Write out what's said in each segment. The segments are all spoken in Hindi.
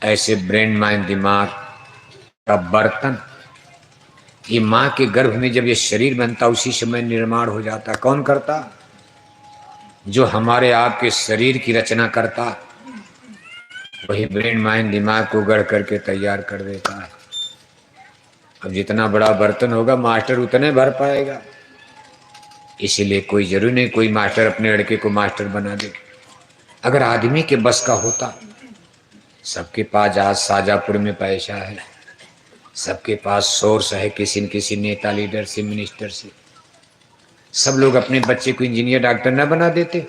ऐसे ब्रेन माइंड दिमाग का बर्तन ये माँ के गर्भ में जब ये शरीर बनता उसी समय निर्माण हो जाता। कौन करता? जो हमारे आपके शरीर की रचना करता, वही ब्रेन माइंड दिमाग को गढ़ करके तैयार कर देता है। अब जितना बड़ा बर्तन होगा मास्टर उतने भर पाएगा। इसीलिए कोई जरूरी नहीं कोई मास्टर अपने लड़के को मास्टर बना दे। अगर आदमी के बस का होता, सबके पास आज शाजापुर में पैसा है, सबके पास सोर्स है, किसी न किसी नेता लीडर से मिनिस्टर से, सब लोग अपने बच्चे को इंजीनियर डॉक्टर न बना देते।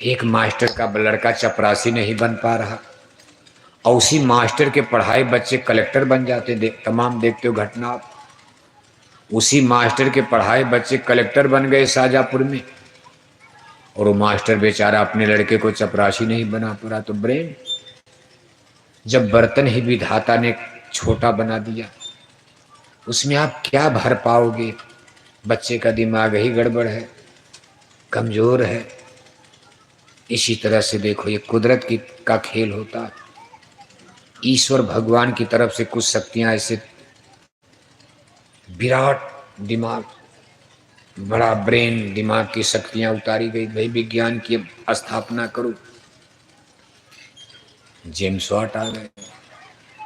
एक मास्टर का लड़का चपरासी नहीं बन पा रहा और उसी मास्टर के पढ़ाए बच्चे कलेक्टर बन जाते। तमाम देखते हो घटना आप। उसी मास्टर के पढ़ाए बच्चे कलेक्टर बन गए शाजापुर में, और वो मास्टर बेचारा अपने लड़के को चपरासी नहीं बना पा रहा। तो ब्रेन, जब बर्तन ही विधाता ने छोटा बना दिया, उसमें आप क्या भर पाओगे? बच्चे का दिमाग ही गड़बड़ है, कमजोर है। इसी तरह से देखो ये कुदरत की का खेल होता है। ईश्वर भगवान की तरफ से कुछ शक्तियां ऐसे विराट दिमाग, बड़ा ब्रेन दिमाग की शक्तियां उतारी गई। भाई विज्ञान की स्थापना करो। जेम्स वाट आ गए,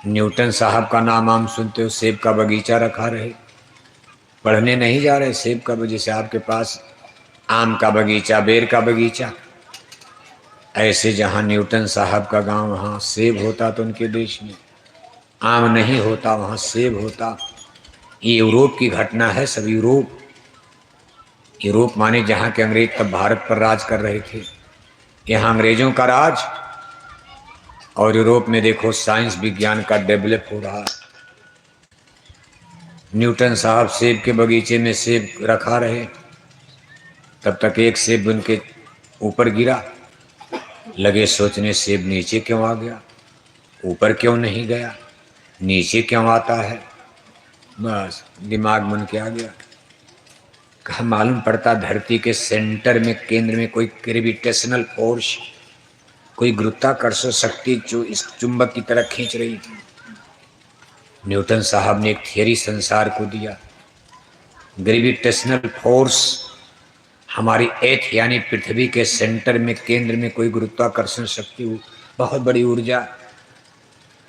न्यूटन साहब का नाम आम सुनते हो, सेब का बगीचा रखा रहे, पढ़ने नहीं जा रहे। सेब का, जैसे आपके पास आम का बगीचा, बेर का बगीचा, ऐसे जहाँ न्यूटन साहब का गांव वहाँ सेब होता तो उनके देश में आम नहीं होता, वहाँ सेब होता। ये यूरोप की घटना है। सब यूरोप, यूरोप माने जहाँ के अंग्रेज तब भारत पर राज कर रहे थे, यहाँ अंग्रेजों का राज। और यूरोप में देखो साइंस विज्ञान का डेवलप हो रहा। न्यूटन साहब सेब के बगीचे में सेब रखा रहे, तब तक एक सेब उनके ऊपर गिरा। लगे सोचने सेब नीचे क्यों आ गया, ऊपर क्यों नहीं गया, नीचे क्यों आता है। बस दिमाग मन के आ गया। कहा मालूम पड़ता धरती के सेंटर में, केंद्र में कोई ग्रेविटेशनल फोर्स, कोई गुरुत्वाकर्षण शक्ति जो इस चुंबक की तरह खींच रही थी। न्यूटन साहब ने एक थियरी संसार को दिया। ग्रेविटेशनल फोर्स हमारी एथ यानी पृथ्वी के सेंटर में, केंद्र में कोई गुरुत्वाकर्षण शक्ति, बहुत बड़ी ऊर्जा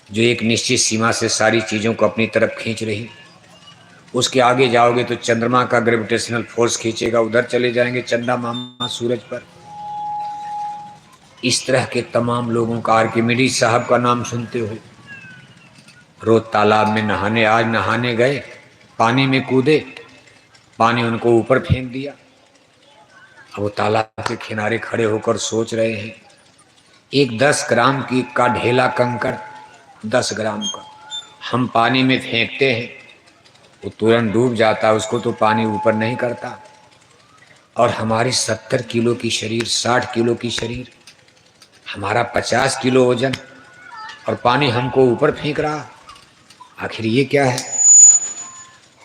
जो एक निश्चित सीमा से सारी चीज़ों को अपनी तरफ खींच रही। उसके आगे जाओगे तो चंद्रमा का ग्रेविटेशनल फोर्स खींचेगा, उधर चले जाएंगे चंदा मामा सूरज पर। इस तरह के तमाम लोगों का, आर्किमिडीज साहब का नाम सुनते हो, रोज तालाब में नहाने, आज नहाने गए, पानी में कूदे, पानी उनको ऊपर फेंक दिया। अब वो तालाब के किनारे खड़े होकर सोच रहे हैं, एक 10 ग्राम की का ढेला कंकड़, 10 ग्राम का हम पानी में फेंकते हैं, वो तुरंत डूब जाता है, उसको तो पानी ऊपर नहीं करता। और हमारी 70 किलो की शरीर, 60 किलो की शरीर, हमारा 50 किलो वजन, और पानी हमको ऊपर फेंक रहा। आखिर ये क्या है?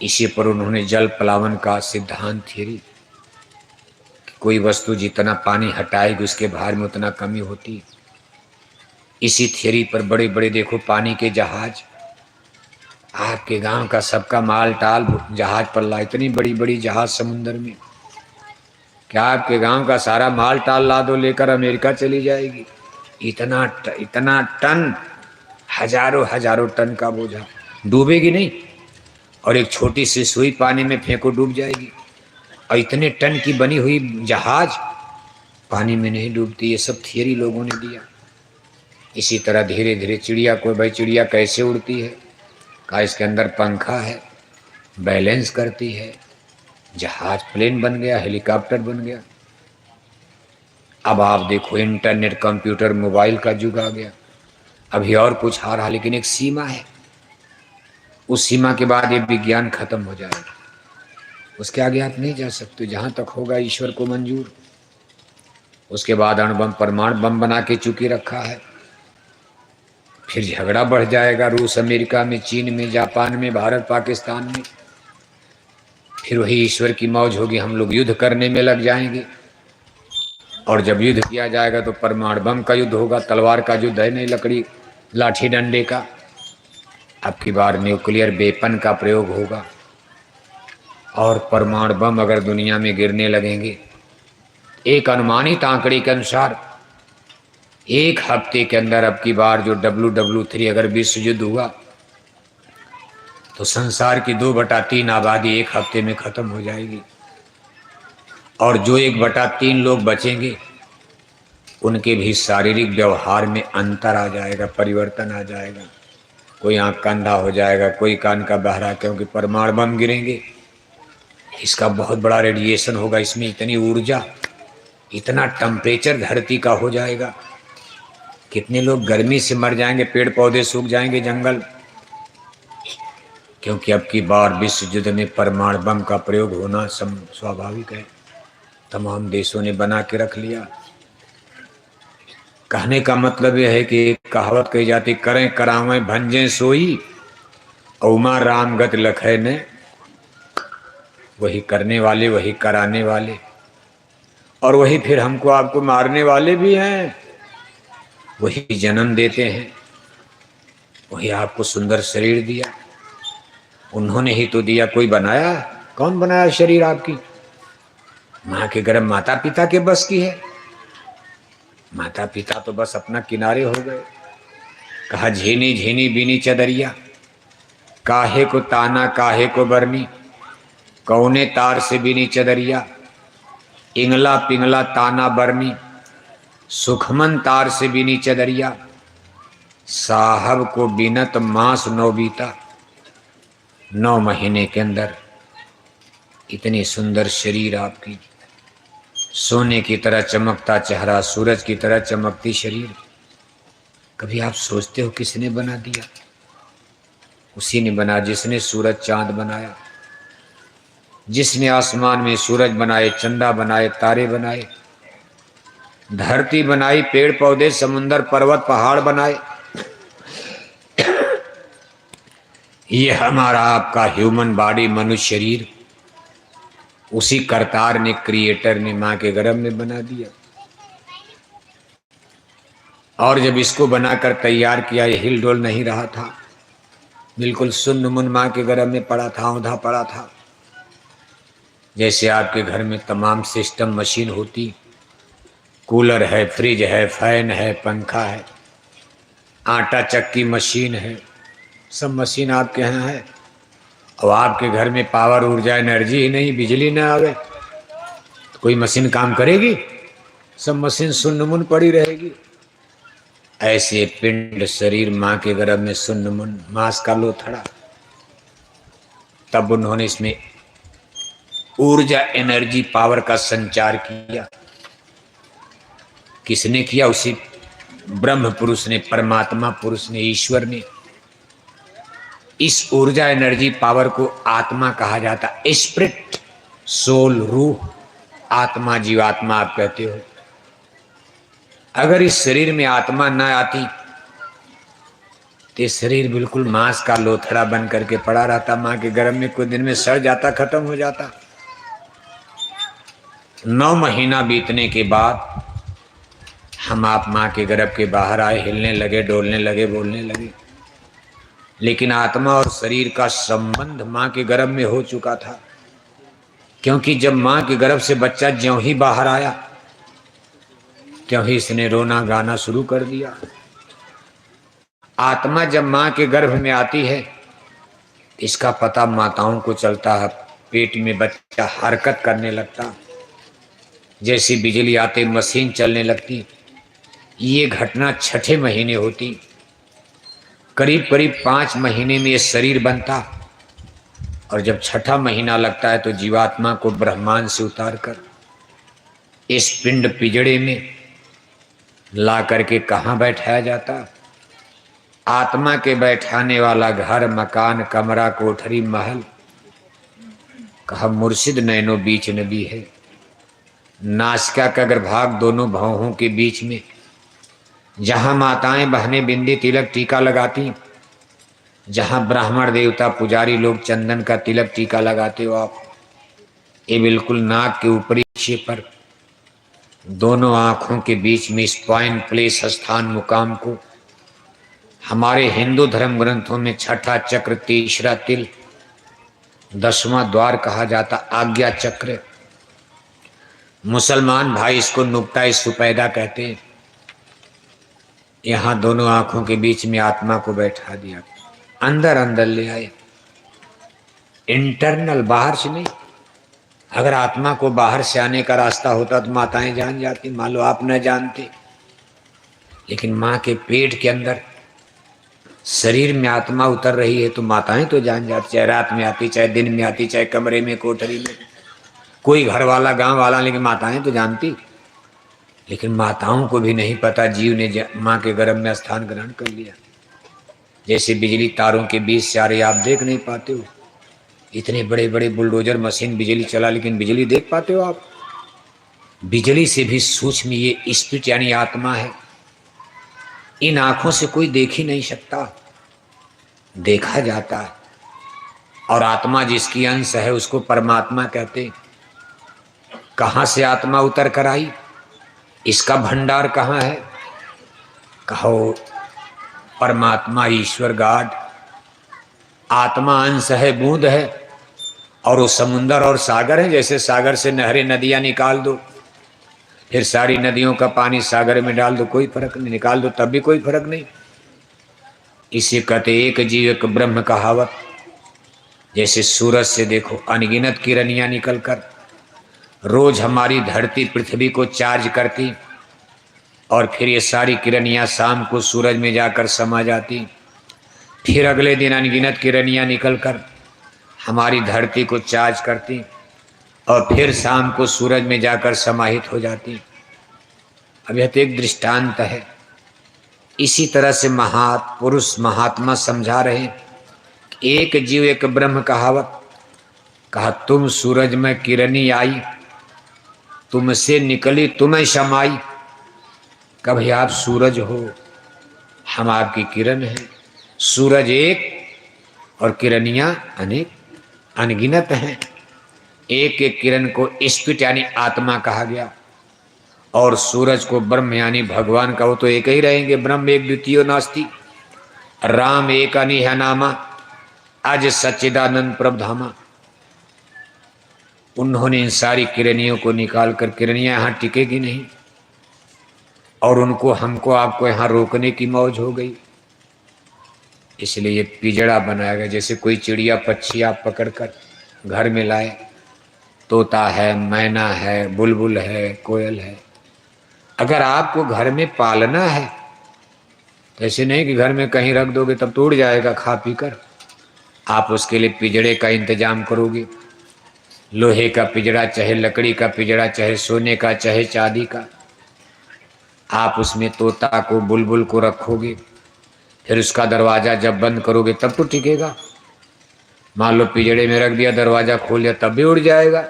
इसी पर उन्होंने जल प्लावन का सिद्धांत, थियरी, कोई वस्तु जितना पानी हटाएगी उसके भार में उतना कमी होती। इसी थियरी पर बड़े बड़े देखो पानी के जहाज, आपके गांव का सबका माल टाल जहाज पर ला, इतनी बड़ी बड़ी जहाज समुद्र में, क्या आपके गांव का सारा माल टाल ला दो लेकर अमेरिका चली जाएगी? इतना टन, हजारों हजारों टन का बोझा, डूबेगी नहीं। और एक छोटी सी सुई पानी में फेंको डूब जाएगी। और इतने टन की बनी हुई जहाज पानी में नहीं डूबती। ये सब थियरी लोगों ने दिया। इसी तरह धीरे धीरे चिड़िया को, भाई चिड़िया कैसे उड़ती है? कहा इसके अंदर पंखा है, बैलेंस करती है। जहाज प्लेन बन गया, हेलीकॉप्टर बन गया। अब आप देखो इंटरनेट, कंप्यूटर, मोबाइल का युग आ गया। अभी और कुछ आ रहा, लेकिन एक सीमा है। उस सीमा के बाद ये विज्ञान खत्म हो जाएगा, उसके आगे आप नहीं जा सकते, जहां तक होगा ईश्वर को मंजूर। उसके बाद अणुबम, परमाणु बम बना के चुकी रखा है। फिर झगड़ा बढ़ जाएगा रूस अमेरिका में, चीन में, जापान में, भारत पाकिस्तान में। फिर वही ईश्वर की मौज होगी, हम लोग युद्ध करने में लग जाएंगे। और जब युद्ध किया जाएगा तो परमाणु बम का युद्ध होगा, तलवार का युद्ध है नहीं, लकड़ी लाठी डंडे का। अब की बार न्यूक्लियर वेपन का प्रयोग होगा और परमाणु बम अगर दुनिया में गिरने लगेंगे, एक अनुमानित आंकड़े के अनुसार 1 हफ्ते के अंदर अब की बार जो WW3 अगर विश्व युद्ध हुआ तो संसार की 2/3 आबादी 1 हफ्ते में खत्म हो जाएगी। और जो 1/3 लोग बचेंगे उनके भी शारीरिक व्यवहार में अंतर आ जाएगा, परिवर्तन आ जाएगा। कोई आँख का अंधा हो जाएगा, कोई कान का बहरा, क्योंकि परमाणु बम गिरेंगे। इसका बहुत बड़ा रेडिएशन होगा, इसमें इतनी ऊर्जा, इतना टेम्परेचर धरती का हो जाएगा। कितने लोग गर्मी से मर जाएंगे, पेड़ पौधे सूख जाएंगे, जंगल, क्योंकि अब की बार विश्व युद्ध में परमाणु बम का प्रयोग होना स्वाभाविक है। तमाम देशों ने बना के रख लिया। कहने का मतलब यह है कि एक कहावत कही जाती, करें करावें भंजे सोई, उमा राम गत लखै ने। वही करने वाले, वही कराने वाले, और वही फिर हमको आपको मारने वाले भी हैं। वही जन्म देते हैं, वही आपको सुंदर शरीर दिया, उन्होंने ही तो दिया। कोई बनाया? कौन बनाया शरीर आपकी? माँ के गर्भ माता पिता के बस की है। माता पिता तो बस अपना किनारे हो गए। कहा झीनी झीनी बीनी चदरिया, काहे को ताना काहे को बरनी, कौने तार से बीनी चदरिया, इंगला पिंगला ताना बरनी, सुखमन तार से बीनी चदरिया, साहब को बीनत मास 9 बीता। 9 महीने के अंदर इतनी सुंदर शरीर आपकी, सोने की तरह चमकता चेहरा, सूरज की तरह चमकती शरीर। कभी आप सोचते हो किसने बना दिया? उसी ने बना जिसने सूरज चांद बनाया, जिसने आसमान में सूरज बनाए, चंदा बनाए, तारे बनाए, धरती बनाई, पेड़ पौधे, समुंदर, पर्वत, पहाड़ बनाए। ये हमारा आपका ह्यूमन बॉडी, मनुष्य शरीर, उसी करतार ने, क्रिएटर ने माँ के गर्भ में बना दिया। और जब इसको बनाकर तैयार किया, ये हिल डोल नहीं रहा था, बिल्कुल सुन्न मुन माँ के गर्भ में पड़ा था, औंधा पड़ा था। जैसे आपके घर में तमाम सिस्टम मशीन होती, कूलर है, फ्रिज है, फैन है, पंखा है, आटा चक्की मशीन है, सब मशीन आपके यहाँ है। और आपके घर में पावर, ऊर्जा, एनर्जी ही नहीं, बिजली न आवे तो कोई मशीन काम करेगी? सब मशीन सुन्न मुन पड़ी रहेगी। ऐसे पिंड शरीर माँ के गर्भ में सुन्न मुन, मांस का लोथड़ा। तब उन्होंने इसमें ऊर्जा, एनर्जी, पावर का संचार किया। किसने किया? उसी ब्रह्म पुरुष ने, परमात्मा पुरुष ने, ईश्वर ने। इस ऊर्जा, एनर्जी, पावर को आत्मा कहा जाता। स्पिरिट, सोल, रूह, आत्मा, जीवात्मा आप कहते हो। अगर इस शरीर में आत्मा न आती तो शरीर बिल्कुल मांस का लोथड़ा बन करके पड़ा रहता, माँ के गर्भ में कुछ दिन में सड़ जाता, खत्म हो जाता। 9 महीना बीतने के बाद हम आप माँ के गर्भ के बाहर आए, हिलने लगे, डोलने लगे, बोलने लगे। लेकिन आत्मा और शरीर का संबंध माँ के गर्भ में हो चुका था, क्योंकि जब माँ के गर्भ से बच्चा ज्यों ही बाहर आया त्यों ही इसने रोना गाना शुरू कर दिया। आत्मा जब माँ के गर्भ में आती है, इसका पता माताओं को चलता है। पेट में बच्चा हरकत करने लगता, जैसी बिजली आते मशीन चलने लगती। ये घटना 6ठे महीने होती। करीब करीब 5 महीने में ये शरीर बनता, और जब 6ठा महीना लगता है तो जीवात्मा को ब्रह्मांड से उतारकर इस पिंड पिजड़े में ला करके कहाँ बैठाया जाता? आत्मा के बैठाने वाला घर, मकान, कमरा, कोठरी, महल। कहा मुर्शिद नैनो बीच नबी है। नासिका का अग्रभाग दोनों भौहों के बीच में, जहाँ माताएं बहनें बिंदी तिलक टीका लगाती, जहाँ ब्राह्मण देवता पुजारी लोग चंदन का तिलक टीका लगाते हो आप, ये बिल्कुल नाक के ऊपरी हिस्से पर दोनों आंखों के बीच में स्पाइन प्लेस स्थान मुकाम को हमारे हिंदू धर्म ग्रंथों में छठा चक्र, तीसरा तिल, 10वां द्वार कहा जाता, आज्ञा चक्र। मुसलमान भाई इसको नुक्ता सुपैदा कहते हैं। यहां दोनों आंखों के बीच में आत्मा को बैठा दिया, अंदर अंदर ले आए, इंटरनल, बाहर से नहीं। अगर आत्मा को बाहर से आने का रास्ता होता तो माताएं जान जाती, मान लो आप न जानते। लेकिन माँ के पेट के अंदर शरीर में आत्मा उतर रही है तो माताएं तो जान जाती, चाहे रात में आती, चाहे दिन में आती, चाहे कमरे में, कोठरी में, कोई घर वाला, गांव वाला, लेकिन माताएं तो जानती। लेकिन माताओं को भी नहीं पता जीव ने माँ के गर्भ में स्थान ग्रहण कर लिया। जैसे बिजली तारों के बीच से आ रही, आप देख नहीं पाते हो। इतने बड़े बड़े बुलडोजर मशीन बिजली चला, लेकिन बिजली देख पाते हो आप? बिजली से भी सूक्ष्म ये स्पिरिट यानी आत्मा है। इन आंखों से कोई देख ही नहीं सकता, देखा जाता है। और आत्मा जिसकी अंश है उसको परमात्मा कहते। कहाँ से आत्मा उतर कर आई, इसका भंडार कहाँ है? कहो परमात्मा, ईश्वर, गॉड। आत्मा अंश है, बूंद है, और वो समुंदर और सागर है। जैसे सागर से नहरें, नदियां निकाल दो, फिर सारी नदियों का पानी सागर में डाल दो, कोई फर्क नहीं, निकाल दो तब भी कोई फर्क नहीं। इसे कहते एक जीव एक ब्रह्म कहावत। जैसे सूरज से देखो अनगिनत किरणियां निकलकर रोज हमारी धरती पृथ्वी को चार्ज करती, और फिर ये सारी किरणियां शाम को सूरज में जाकर समा जाती। फिर अगले दिन अनगिनत किरणियां निकलकर हमारी धरती को चार्ज करती, और फिर शाम को सूरज में जाकर समाहित हो जाती। अब यह तो एक दृष्टांत है। इसी तरह से महापुरुष, महात्मा समझा रहे, एक जीव एक ब्रह्म कहावत। कहा तुम सूरज में किरणी आई, तुमसे निकली तुम्हें समाई। कभी आप सूरज हो, हम आपकी किरण हैं। सूरज एक और किरणियां अनेक, अनगिनत हैं। एक एक किरण को स्पिरिट यानी आत्मा कहा गया, और सूरज को ब्रह्म यानी भगवान का। वो तो एक ही रहेंगे, ब्रह्म एक द्वितीय नास्ति, राम एक अनिह नामा, आज सच्चिदानंद प्रभधामा। उन्होंने इन सारी किरणियों को निकाल कर, किरणियां यहाँ टिकेगी नहीं, और उनको, हमको, आपको यहाँ रोकने की मौज हो गई। इसलिए ये पिंजड़ा बनाया गया। जैसे कोई चिड़िया पक्षी आप पकड़कर घर में लाए, तोता है, मैना है, बुलबुल है, कोयल है। अगर आपको घर में पालना है तो ऐसे नहीं कि घर में कहीं रख दोगे तब तो उड़ जाएगा खा पी कर। आप उसके लिए पिंजड़े का इंतजाम करोगे, लोहे का पिंजड़ा, चाहे लकड़ी का पिंजड़ा, चाहे सोने का, चाहे चांदी का। आप उसमें तोता को, बुलबुल को रखोगे, फिर उसका दरवाज़ा जब बंद करोगे तब तो टिकेगा। मान लो पिंजड़े में रख दिया, दरवाज़ा खोल दिया, तब भी उड़ जाएगा।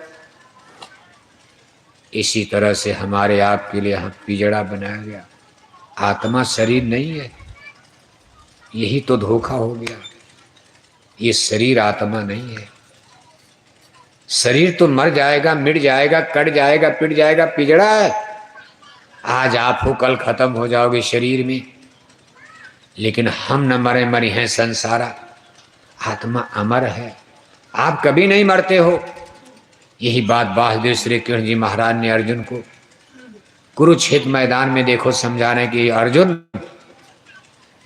इसी तरह से हमारे आपके लिए यहाँ पिंजड़ा बनाया गया। आत्मा शरीर नहीं है, यही तो धोखा हो गया। ये शरीर आत्मा नहीं है। शरीर तो मर जाएगा, मिट जाएगा, कट जाएगा, पिट जाएगा। पिंजड़ा है, आज आप हो कल खत्म हो जाओगे शरीर में, लेकिन हम न मरे मरी हैं संसारा। आत्मा अमर है, आप कभी नहीं मरते हो। यही बात वासुदेव श्री कृष्ण जी महाराज ने अर्जुन को कुरुक्षेत्र मैदान में देखो समझा रहे कि अर्जुन,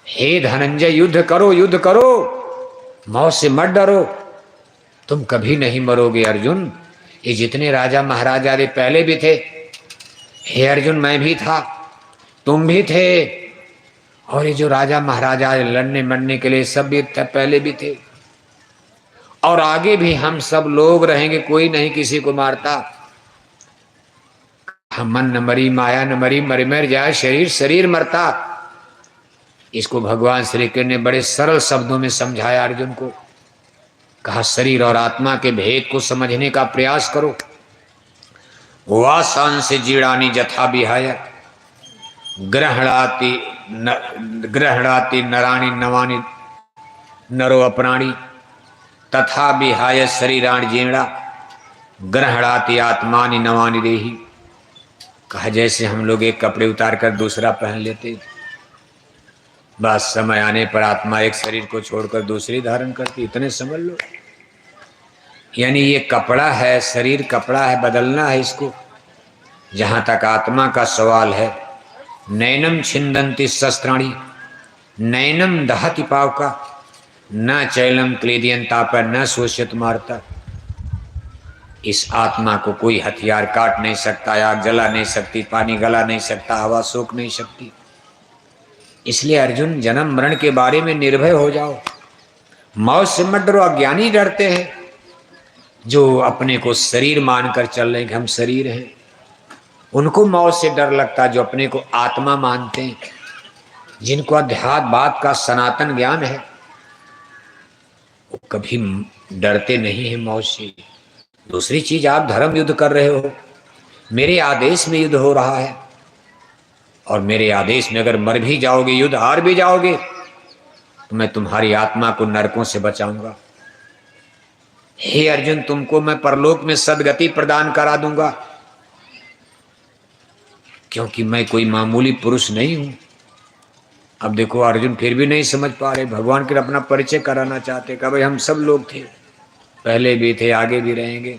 हे धनंजय, युद्ध करो, युद्ध करो, मौत से मत डरो, तुम कभी नहीं मरोगे अर्जुन। ये जितने राजा महाराजा थे पहले भी थे, हे अर्जुन मैं भी था, तुम भी थे, और ये जो राजा महाराजा लड़ने मरने के लिए सब भी पहले भी थे, और आगे भी हम सब लोग रहेंगे। कोई नहीं किसी को मारता। हम मन न मरी, माया न मरी, मर मर जाए शरीर, शरीर मरता। इसको भगवान श्री कृष्ण ने बड़े सरल शब्दों में समझाया अर्जुन को। कहा शरीर और आत्मा के भेद को समझने का प्रयास करो। वासान से जीड़ानी जथा विहाय, ग्रहणाति नराणि नवानि नरो अप्राणी, तथा विहाय शरीराणि जीर्णा, ग्रहणाति आत्मानि नवानि देहि। कहा जैसे हम लोग एक कपड़े उतार कर दूसरा पहन लेते, बस समय आने पर आत्मा एक शरीर को छोड़कर दूसरी धारण करती, इतने समझ लो। यानी ये कपड़ा है, शरीर कपड़ा है, बदलना है इसको। जहां तक आत्मा का सवाल है, नैनम छिंदंती शस्त्राणी, नैनम दहति पावका, न चैलम क्लेदियंता पर न शोषित मारता। इस आत्मा को कोई हथियार काट नहीं सकता, आग जला नहीं सकती, पानी गला नहीं सकता, हवा सोख नहीं सकती। इसलिए अर्जुन, जन्म मरण के बारे में निर्भय हो जाओ, मौत से मत डरो। अज्ञानी डरते हैं जो अपने को शरीर मानकर चल रहे हैं कि हम शरीर हैं, उनको मौत से डर लगता। जो अपने को आत्मा मानते हैं, जिनको अध्यात्मवाद का सनातन ज्ञान है, वो कभी डरते नहीं है मौत से। दूसरी चीज, आप धर्म युद्ध कर रहे हो, मेरे आदेश में युद्ध हो रहा है, और मेरे आदेश में अगर मर भी जाओगे, युद्ध हार भी जाओगे, तो मैं तुम्हारी आत्मा को नरकों से बचाऊंगा। हे अर्जुन, तुमको मैं परलोक में सदगति प्रदान करा दूंगा, क्योंकि मैं कोई मामूली पुरुष नहीं हूं। अब देखो, अर्जुन फिर भी नहीं समझ पा रहे, भगवान के अपना परिचय कराना चाहते। कहा भाई हम सब लोग थे, पहले भी थे, आगे भी रहेंगे।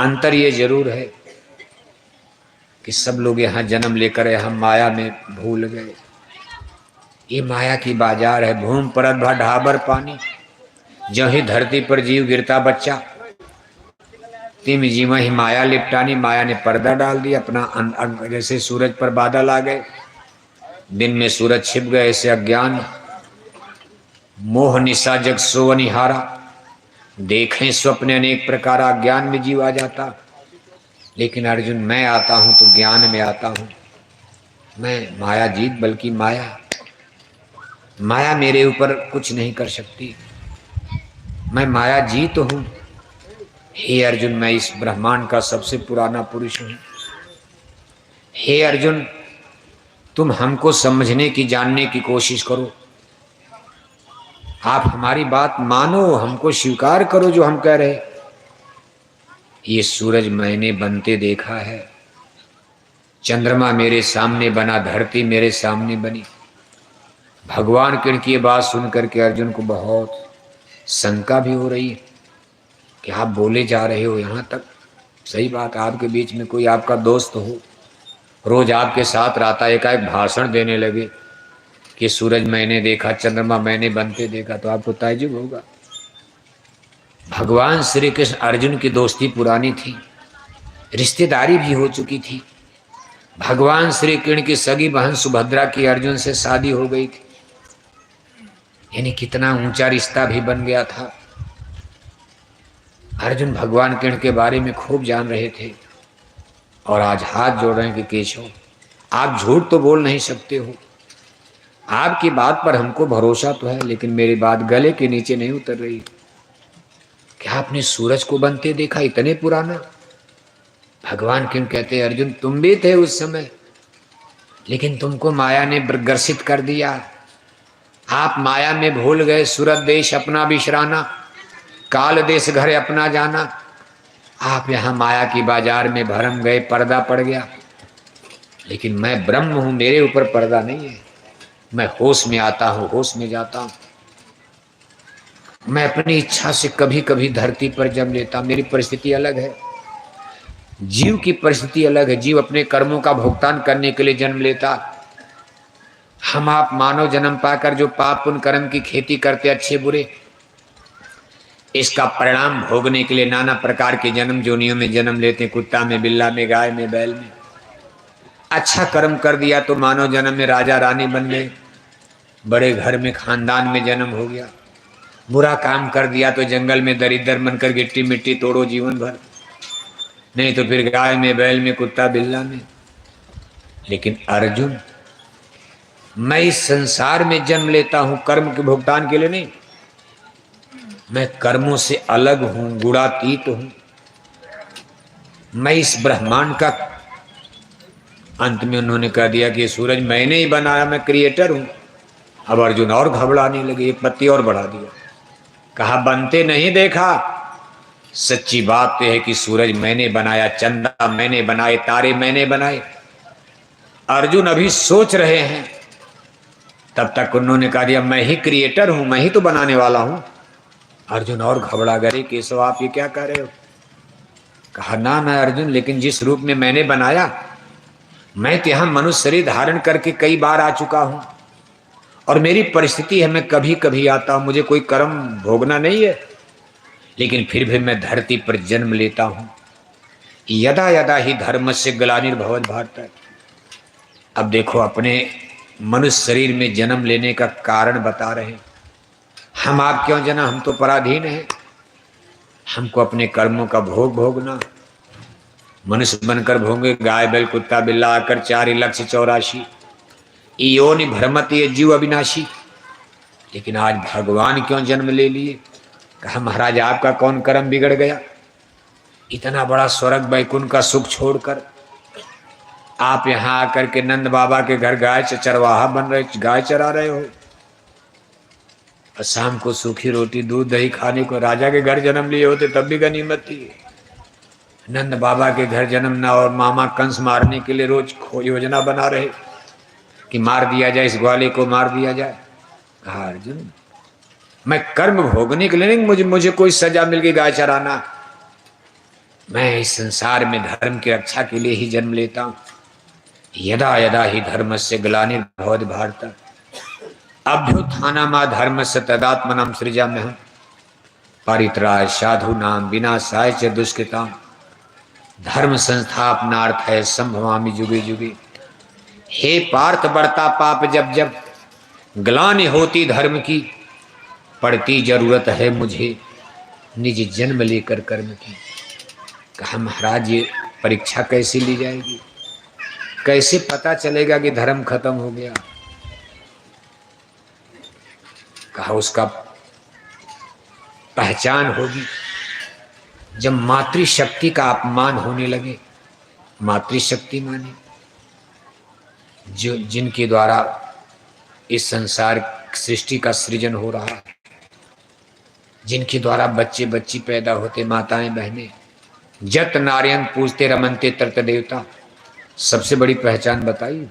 अंतर ये जरूर है कि सब लोग यहाँ जन्म लेकर हम माया में भूल गए। ये माया की बाजार है, भूम परत भा ढाबर पानी, जो ही धरती पर जीव गिरता बच्चा, तिम जीवा ही माया लिपटानी। माया ने पर्दा डाल दिया अपना, जैसे सूरज पर बादल आ गए, दिन में सूरज छिप गए, ऐसे अज्ञान मोह निशा जग सोवनिहारा, देखें स्वप्न अनेक प्रकार, अज्ञान में जीव आ जाता। लेकिन अर्जुन, मैं आता हूं तो ज्ञान में आता हूं। मैं माया जीत, बल्कि माया मेरे ऊपर कुछ नहीं कर सकती, मैं माया जीत हूं। हे अर्जुन, मैं इस ब्रह्मांड का सबसे पुराना पुरुष हूं। हे अर्जुन, तुम हमको समझने की, जानने की कोशिश करो। आप हमारी बात मानो, हमको स्वीकार करो जो हम कह रहे। ये सूरज मैंने बनते देखा है, चंद्रमा मेरे सामने बना, धरती मेरे सामने बनी। भगवान की ये बात सुनकर के अर्जुन को बहुत शंका भी हो रही है कि आप बोले जा रहे हो यहाँ तक। सही बात, आपके बीच में कोई आपका दोस्त हो, रोज आपके साथ रहता, एकाएक भाषण देने लगे कि सूरज मैंने देखा, चंद्रमा मैंने बनते देखा, तो आपको ताज्जुब होगा। भगवान श्री कृष्ण अर्जुन की दोस्ती पुरानी थी, रिश्तेदारी भी हो चुकी थी। भगवान श्री कृष्ण की सगी बहन सुभद्रा की अर्जुन से शादी हो गई थी, यानी कितना ऊंचा रिश्ता भी बन गया था। अर्जुन भगवान कृष्ण के बारे में खूब जान रहे थे, और आज हाथ जोड़ रहे हैं कि केशव, आप झूठ तो बोल नहीं सकते हो, आपकी बात पर हमको भरोसा तो है, लेकिन मेरी बात गले के नीचे नहीं उतर रही। क्या आपने सूरज को बनते देखा, इतने पुराना? भगवान क्यों कहते हैं, अर्जुन तुम भी थे उस समय, लेकिन तुमको माया ने ग्रसित कर दिया। आप माया में भूल गए, सूरत देश अपना विश्राना, काल देश घर अपना जाना। आप यहाँ माया की बाजार में भरम गए, पर्दा पड़ गया। लेकिन मैं ब्रह्म हूं, मेरे ऊपर पर्दा नहीं है। मैं होश में आता हूं, होश में जाता हूं। मैं अपनी इच्छा से कभी कभी धरती पर जन्म लेता। मेरी परिस्थिति अलग है, जीव की परिस्थिति अलग है। जीव अपने कर्मों का भुगतान करने के लिए जन्म लेता। हम आप मानव जन्म पाकर जो पाप पुण्य कर्म की खेती करते, अच्छे बुरे, इसका परिणाम भोगने के लिए नाना प्रकार के जन्म जोनियों में जन्म लेते, कुत्ता में, बिल्ला में, गाय में, बैल में। अच्छा कर्म कर दिया तो मानव जन्म में राजा रानी बन गए, बड़े घर में, खानदान में जन्म हो गया। बुरा काम कर दिया तो जंगल में दरिद्र बनकर गिट्टी मिट्टी तोड़ो जीवन भर, नहीं तो फिर गाय में, बैल में, कुत्ता बिल्ला में। लेकिन अर्जुन, मैं इस संसार में जन्म लेता हूं कर्म के भुगतान के लिए नहीं। मैं कर्मों से अलग हूं, गुणातीत हूं। मैं इस ब्रह्मांड का, अंत में उन्होंने कह दिया कि सूरज मैंने ही बनाया, मैं क्रिएटर हूं। अब अर्जुन और घबराने लगे, एक पत्ती और बढ़ा दिया, कहा बनते नहीं देखा, सच्ची बात तो है कि सूरज मैंने बनाया, चंदा मैंने बनाए, तारे मैंने बनाए। अर्जुन अभी सोच रहे हैं, तब तक उन्होंने कहा दिया मैं ही क्रिएटर हूं, मैं ही तो बनाने वाला हूं। अर्जुन और घबरा गए, केशव आप ये क्या कह रहे हो? कहा ना ना अर्जुन, लेकिन जिस रूप में मैंने बनाया, मैं तो यहां मनुष्य शरीर धारण करके कई बार आ चुका हूं, और मेरी परिस्थिति है मैं कभी कभी आता हूं, मुझे कोई कर्म भोगना नहीं है, लेकिन फिर भी मैं धरती पर जन्म लेता हूं। यदा यदा ही धर्मस्य ग्लानिर्भवत् भारत। अब देखो अपने मनुष्य शरीर में जन्म लेने का कारण बता रहे हैं। हम आप क्यों जन्म, हम तो पराधीन हैं, हमको अपने कर्मों का भोग भोगना। मनुष्य बनकर भोगे, गाय बैल कुत्ता बिल्ला आकर 4,84,000 योनि भ्रमति ये जीव अविनाशी। लेकिन आज भगवान क्यों जन्म ले लिए? कहा महाराज आपका कौन कर्म बिगड़ गया? इतना बड़ा स्वर्ग वैकुंठ का सुख छोड़कर आप यहां आकर के नंद बाबा के घर गाय चरवाहा बन रहे, गाय चरा रहे हो, और शाम को सूखी रोटी दूध दही खाने को राजा के घर जन्म लिए होते तब भी गनीमत थी। नंद बाबा के घर जन्मना और मामा कंस मारने के लिए रोज योजना बना रहे कि मार दिया जाए, इस ग्वाले को मार दिया जाए। कहा अर्जुन मैं कर्म भोगने के लिए नहीं, मुझे कोई सजा मिल गई गाय चराना, मैं इस संसार में धर्म की रक्षा के लिए ही जन्म लेता हूं। यदा यदा ही धर्मस्य ग्लानिर्भवत् भारत अभ्युत्थानम् धर्मस्य तदात्मनं सृजाम्यहम् परित्राय साधूनां विनाशाय च दुष्कृताम् धर्म संस्थापनार्थाय संभवामि जुगे जुगे। हे पार्थ बढ़ता पाप जब जब ग्लानि होती धर्म की, पड़ती जरूरत है मुझे निज जन्म लेकर कर्म की। कहा महाराज ये परीक्षा कैसे ली जाएगी, कैसे पता चलेगा कि धर्म खत्म हो गया? कहा उसका पहचान होगी जब मातृशक्ति का अपमान होने लगे। मातृशक्ति माने जो जिनके द्वारा इस संसार सृष्टि का सृजन हो रहा है, जिनके द्वारा बच्चे बच्ची पैदा होते, माताएं बहनें, जत नारियन पूजते रमनते तर्त देवता। सबसे बड़ी पहचान बताई।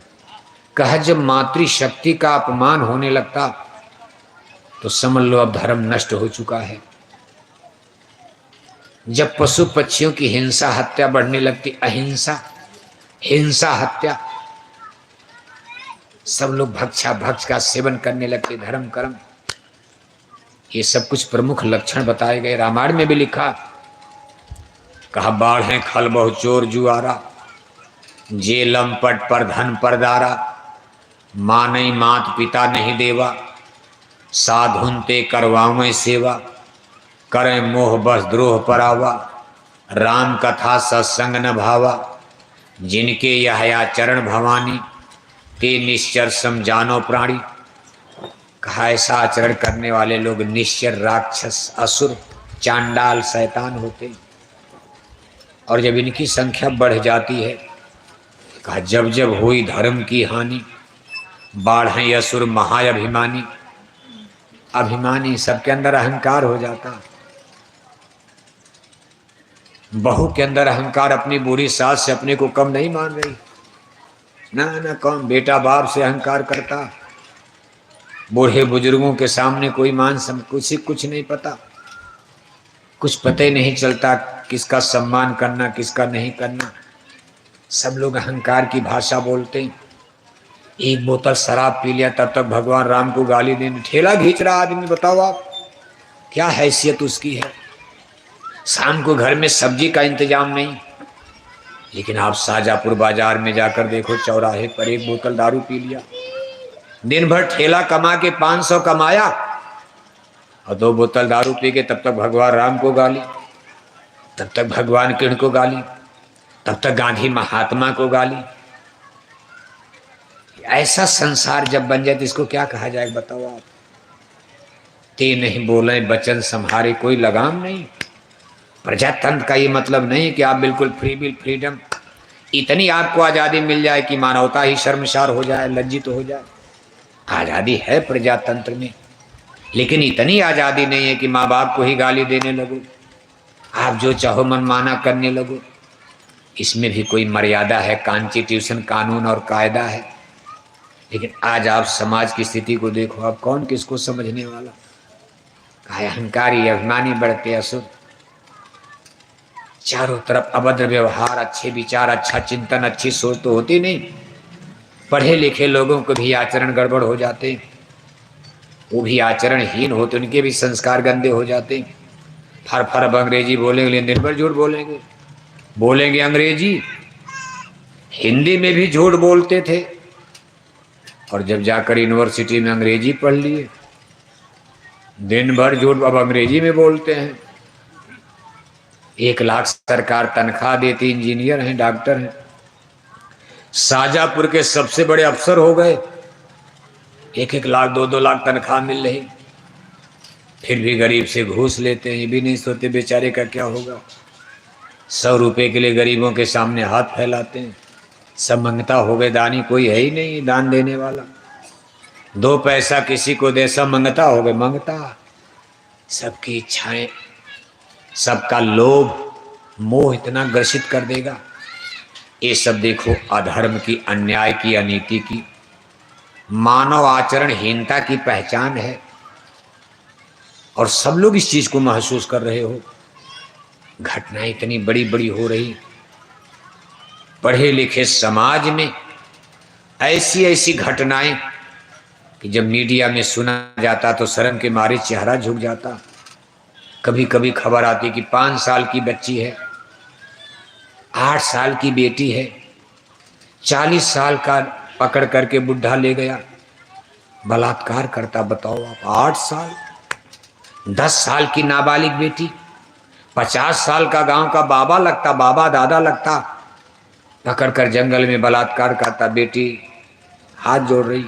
कहा जब मातृशक्ति का अपमान होने लगता तो समझ लो अब धर्म नष्ट हो चुका है। जब पशु पक्षियों की हिंसा हत्या बढ़ने लगती, अहिंसा हिंसा हत्या, सब लोग भक्षा भक्ष का सेवन करने लगते, धर्म कर्म, ये सब कुछ प्रमुख लक्षण बताए गए। रामायण में भी लिखा। कहा बाढ़ है खल बहु चोर जुआरा जे लंपट पर धन पर दारा माँ नहीं मात पिता नहीं देवा साधुन ते करवावें सेवा करें मोह बस द्रोह परावा राम कथा सत्संग न भावा जिनके यह आचरण भवानी ते निश्चर समझानो प्राणी। कहा ऐसा आचरण करने वाले लोग निश्चर राक्षस असुर चांडाल शैतान होते, और जब इनकी संख्या बढ़ जाती है, कहा जब जब हुई धर्म की हानि बाढ़ असुर महाअभिमानी। अभिमानी सबके अंदर अहंकार हो जाता। बहू के अंदर अहंकार, अपनी बुरी सास से अपने को कम नहीं मान रही, ना ना कौन बेटा बाप से अहंकार करता। बूढ़े बुजुर्गों के सामने कोई मान कुछ नहीं पता, कुछ पता ही नहीं चलता किसका सम्मान करना किसका नहीं करना। सब लोग अहंकार की भाषा बोलते हैं। एक बोतल शराब पी लिया तब तक भगवान राम को गाली देने, ठेला खींच रहा आदमी, बताओ आप क्या हैसियत उसकी है। शाम को घर में सब्जी का इंतजाम नहीं, लेकिन आप शाहजहाँपुर बाजार में जाकर देखो, चौराहे पर एक बोतल दारू पी लिया। दिन भर ठेला कमा के 500 कमाया और 2 बोतल दारू पी के तब तक भगवान राम को गाली, तब तक भगवान कृष्ण को गाली, तब तक गांधी महात्मा को गाली। ऐसा संसार जब बन जाए तो इसको क्या कहा जाए बताओ आप। ते नहीं बोले बचन संहारे कोई लगाम नहीं। प्रजातंत्र का ये मतलब नहीं कि आप बिल्कुल फ्रीडम, इतनी आपको आज़ादी मिल जाए कि मानवता ही शर्मसार हो जाए, लज्जित हो जाए। आज़ादी है प्रजातंत्र में, लेकिन इतनी आज़ादी नहीं है कि माँ बाप को ही गाली देने लगो, आप जो चाहो मनमाना करने लगो। इसमें भी कोई मर्यादा है, कॉन्स्टिट्यूशन कानून और कायदा है। लेकिन आज आप समाज की स्थिति को देखो, आप कौन किसको समझने वाला। काहे अहंकारी अभिमानी बढ़ते असुर, चारों तरफ अभद्र व्यवहार, अच्छे विचार, अच्छा चिंतन, अच्छी सोच तो होती नहीं। पढ़े लिखे लोगों को भी आचरण गड़बड़ हो जाते, वो भी आचरणहीन होते, उनके भी संस्कार गंदे हो जाते। फर फर अब अंग्रेजी बोलेंगे, दिन भर झूठ बोलेंगे, बोलेंगे अंग्रेजी, हिंदी में भी झूठ बोलते थे, और जब जाकर यूनिवर्सिटी में अंग्रेजी पढ़ लिए, दिन भर झूठ, अब अंग्रेजी में बोलते हैं। 1 लाख सरकार तनख्वाह देती, इंजीनियर हैं, डॉक्टर हैं, शाहजहांपुर के सबसे बड़े अफसर हो गए, 1-1 लाख 2-2 लाख तनख्वाह मिल रही, फिर भी गरीब से घूस लेते हैं। ये भी नहीं सोचते बेचारे का क्या होगा। 100 रुपये के लिए गरीबों के सामने हाथ फैलाते हैं। सब मंगता हो गए, दानी कोई है ही नहीं दान देने वाला। 2 पैसा किसी को दे, सब मंगता हो गए, मंगता। सबकी इच्छाएं, सबका लोभ मोह इतना ग्रसित कर देगा। ये सब देखो अधर्म की, अन्याय की, अनीति की, मानव आचरणहीनता की पहचान है। और सब लोग इस चीज को महसूस कर रहे हो। घटनाएं इतनी बड़ी बड़ी हो रही, पढ़े लिखे समाज में ऐसी ऐसी घटनाएं कि जब मीडिया में सुना जाता तो शर्म के मारे चेहरा झुक जाता। कभी कभी खबर आती कि 5 साल की बच्ची है, 8 साल की बेटी है, 40 साल का पकड़ करके बुढ़ा ले गया, बलात्कार करता। बताओ आप, 8 साल, 10 साल की नाबालिग बेटी, 50 साल का गांव का बाबा लगता, बाबा दादा लगता, पकड़ कर जंगल में बलात्कार करता। बेटी हाथ जोड़ रही,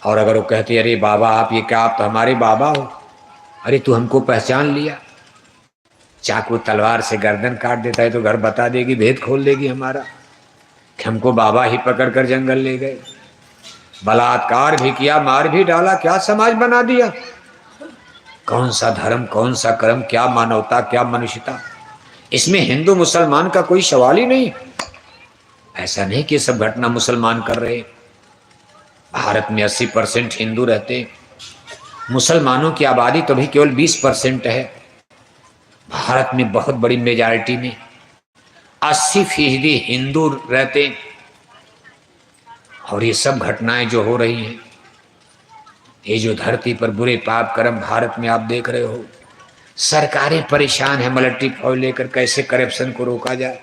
और अगर वो कहती अरे बाबा आप ये क्या, आप तो हमारे बाबा हो, अरे तू हमको पहचान लिया, चाकू तलवार से गर्दन काट देता है तो घर बता देगी, भेद खोल देगी हमारा कि हमको बाबा ही पकड़ कर जंगल ले गए, बलात्कार भी किया, मार भी डाला, क्या समाज बना दिया। कौन सा धर्म, कौन सा कर्म, क्या मानवता, क्या मनुष्यता। इसमें हिंदू मुसलमान का कोई सवाल ही नहीं। ऐसा नहीं कि सब घटना मुसलमान कर रहे। भारत में 80% हिंदू रहते, मुसलमानों की आबादी तो भी केवल 20% है। भारत में बहुत बड़ी मेजॉरिटी में 80% हिंदू रहते। और ये सब घटनाएं जो हो रही हैं, ये जो धरती पर बुरे पाप कर्म भारत में आप देख रहे हो, सरकारें परेशान है मिलिट्री फौज लेकर, कैसे करप्शन को रोका जाए।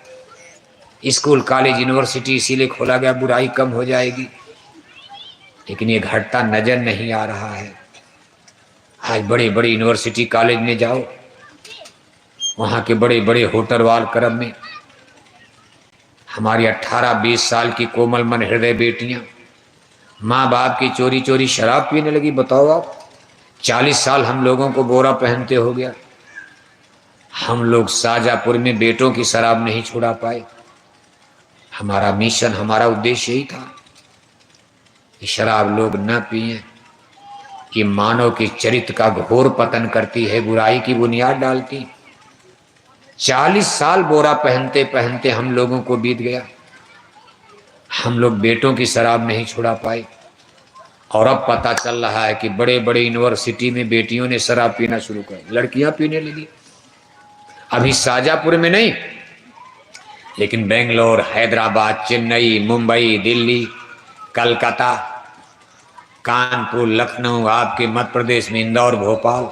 स्कूल कॉलेज यूनिवर्सिटी इसीलिए खोला गया, बुराई कम हो जाएगी, लेकिन ये घटता नजर नहीं आ रहा है। आज बड़े बड़े यूनिवर्सिटी कॉलेज में जाओ, वहाँ के बड़े बड़े होटल वाल क्लब में हमारी 18-20 साल की कोमल मन हृदय बेटियाँ माँ बाप की चोरी चोरी शराब पीने लगी। बताओ आप, 40 साल हम लोगों को बोरा पहनते हो गया, हम लोग शाहजहांपुर में बेटों की शराब नहीं छुड़ा पाए। हमारा मिशन, हमारा उद्देश्य यही था कि शराब लोग न पिए। ये मानव के चरित्र का घोर पतन करती है, बुराई की बुनियाद डालती। 40 साल बोरा पहनते पहनते हम लोगों को बीत गया, हम लोग बेटों की शराब नहीं छुड़ा पाए। और अब पता चल रहा है कि बड़े बड़े यूनिवर्सिटी में बेटियों ने शराब पीना शुरू कर, लड़कियां पीने लगी। अभी शाहजहांपुर में नहीं, लेकिन बेंगलोर, हैदराबाद, चेन्नई, मुंबई, दिल्ली, कलकत्ता, कानपुर, लखनऊ, आपके मध्य प्रदेश में इंदौर, भोपाल,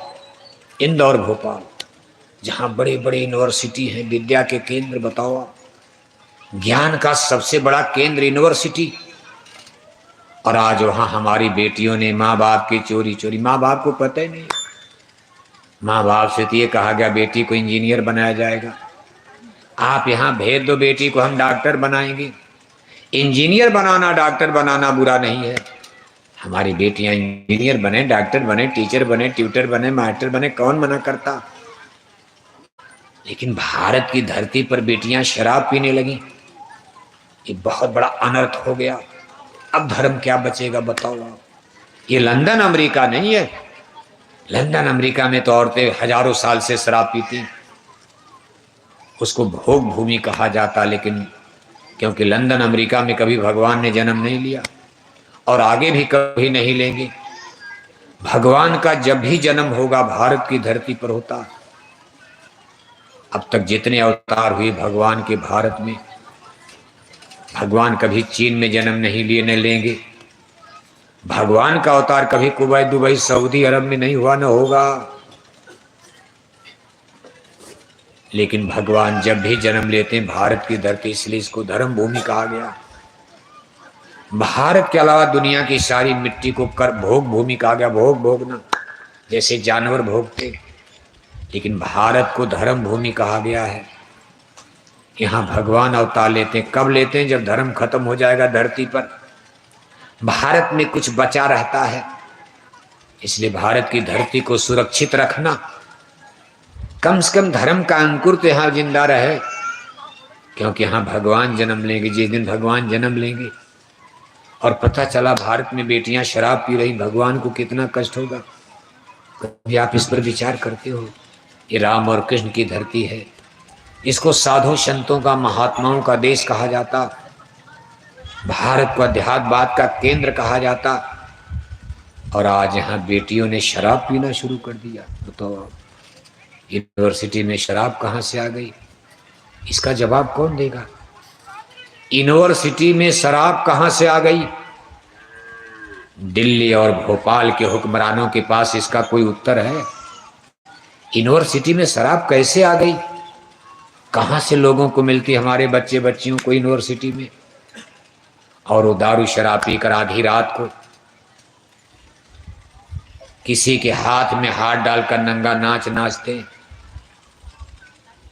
जहाँ बड़े बड़े यूनिवर्सिटी हैं, विद्या के केंद्र। बताओ आप, ज्ञान का सबसे बड़ा केंद्र यूनिवर्सिटी, और आज वहाँ हमारी बेटियों ने माँ बाप की चोरी चोरी, माँ बाप को पता ही नहीं। माँ बाप से तो ये कहा गया बेटी को इंजीनियर बनाया जाएगा, आप यहाँ भेज दो बेटी को, हम डॉक्टर बनाएंगे। इंजीनियर बनाना, डॉक्टर बनाना बुरा नहीं है। हमारी बेटियां इंजीनियर बने, डॉक्टर बने, टीचर बने, ट्यूटर बने, मास्टर बने, कौन मना करता। लेकिन भारत की धरती पर बेटियां शराब पीने लगी, ये बहुत बड़ा अनर्थ हो गया। अब धर्म क्या बचेगा बताओ आप। ये लंदन अमेरिका नहीं है। लंदन अमेरिका में तो औरतें हजारों साल से शराब पीती, उसको भोग भूमि कहा जाता, लेकिन क्योंकि लंदन अमेरिका में कभी भगवान ने जन्म नहीं लिया और आगे भी कभी नहीं लेंगे। भगवान का जब भी जन्म होगा भारत की धरती पर होता। अब तक जितने अवतार हुए भगवान के भारत में, भगवान कभी चीन में जन्म नहीं लिए, न लेंगे। भगवान का अवतार कभी कुवैत, दुबई, सऊदी अरब में नहीं हुआ, न होगा। लेकिन भगवान जब भी जन्म लेते हैं भारत की धरती, इसलिए इसको धर्म भूमि कहा गया। भारत के अलावा दुनिया की सारी मिट्टी को कर भोग भूमि कहा गया। भोग भोगना, जैसे जानवर भोगते, लेकिन भारत को धर्म भूमि कहा गया है। यहाँ भगवान अवतार लेते हैं। कब लेते हैं? जब धर्म खत्म हो जाएगा धरती पर, भारत में कुछ बचा रहता है। इसलिए भारत की धरती को सुरक्षित रखना, कम से कम धर्म का अंकुर तो यहाँ जिंदा रहे, क्योंकि यहाँ भगवान जन्म लेंगे। जिस दिन भगवान जन्म लेंगे और पता चला भारत में बेटियां शराब पी रही, भगवान को कितना कष्ट होगा। कभी आप इस पर विचार करते हो? ये राम और कृष्ण की धरती है, इसको साधु संतों का, महात्माओं का देश कहा जाता, भारत को अध्यात्मवाद का केंद्र कहा जाता, और आज यहाँ बेटियों ने शराब पीना शुरू कर दिया। तो यूनिवर्सिटी में शराब कहाँ से आ गई? इसका जवाब कौन देगा? यूनिवर्सिटी में शराब कहाँ से आ गई? दिल्ली और भोपाल के हुक्मरानों के पास इसका कोई उत्तर है? यूनिवर्सिटी में शराब कैसे आ गई? कहाँ से लोगों को मिलती, हमारे बच्चे बच्चियों को यूनिवर्सिटी में, और वो दारू शराब पीकर आधी रात को किसी के हाथ में हाथ डालकर नंगा नाच नाचते,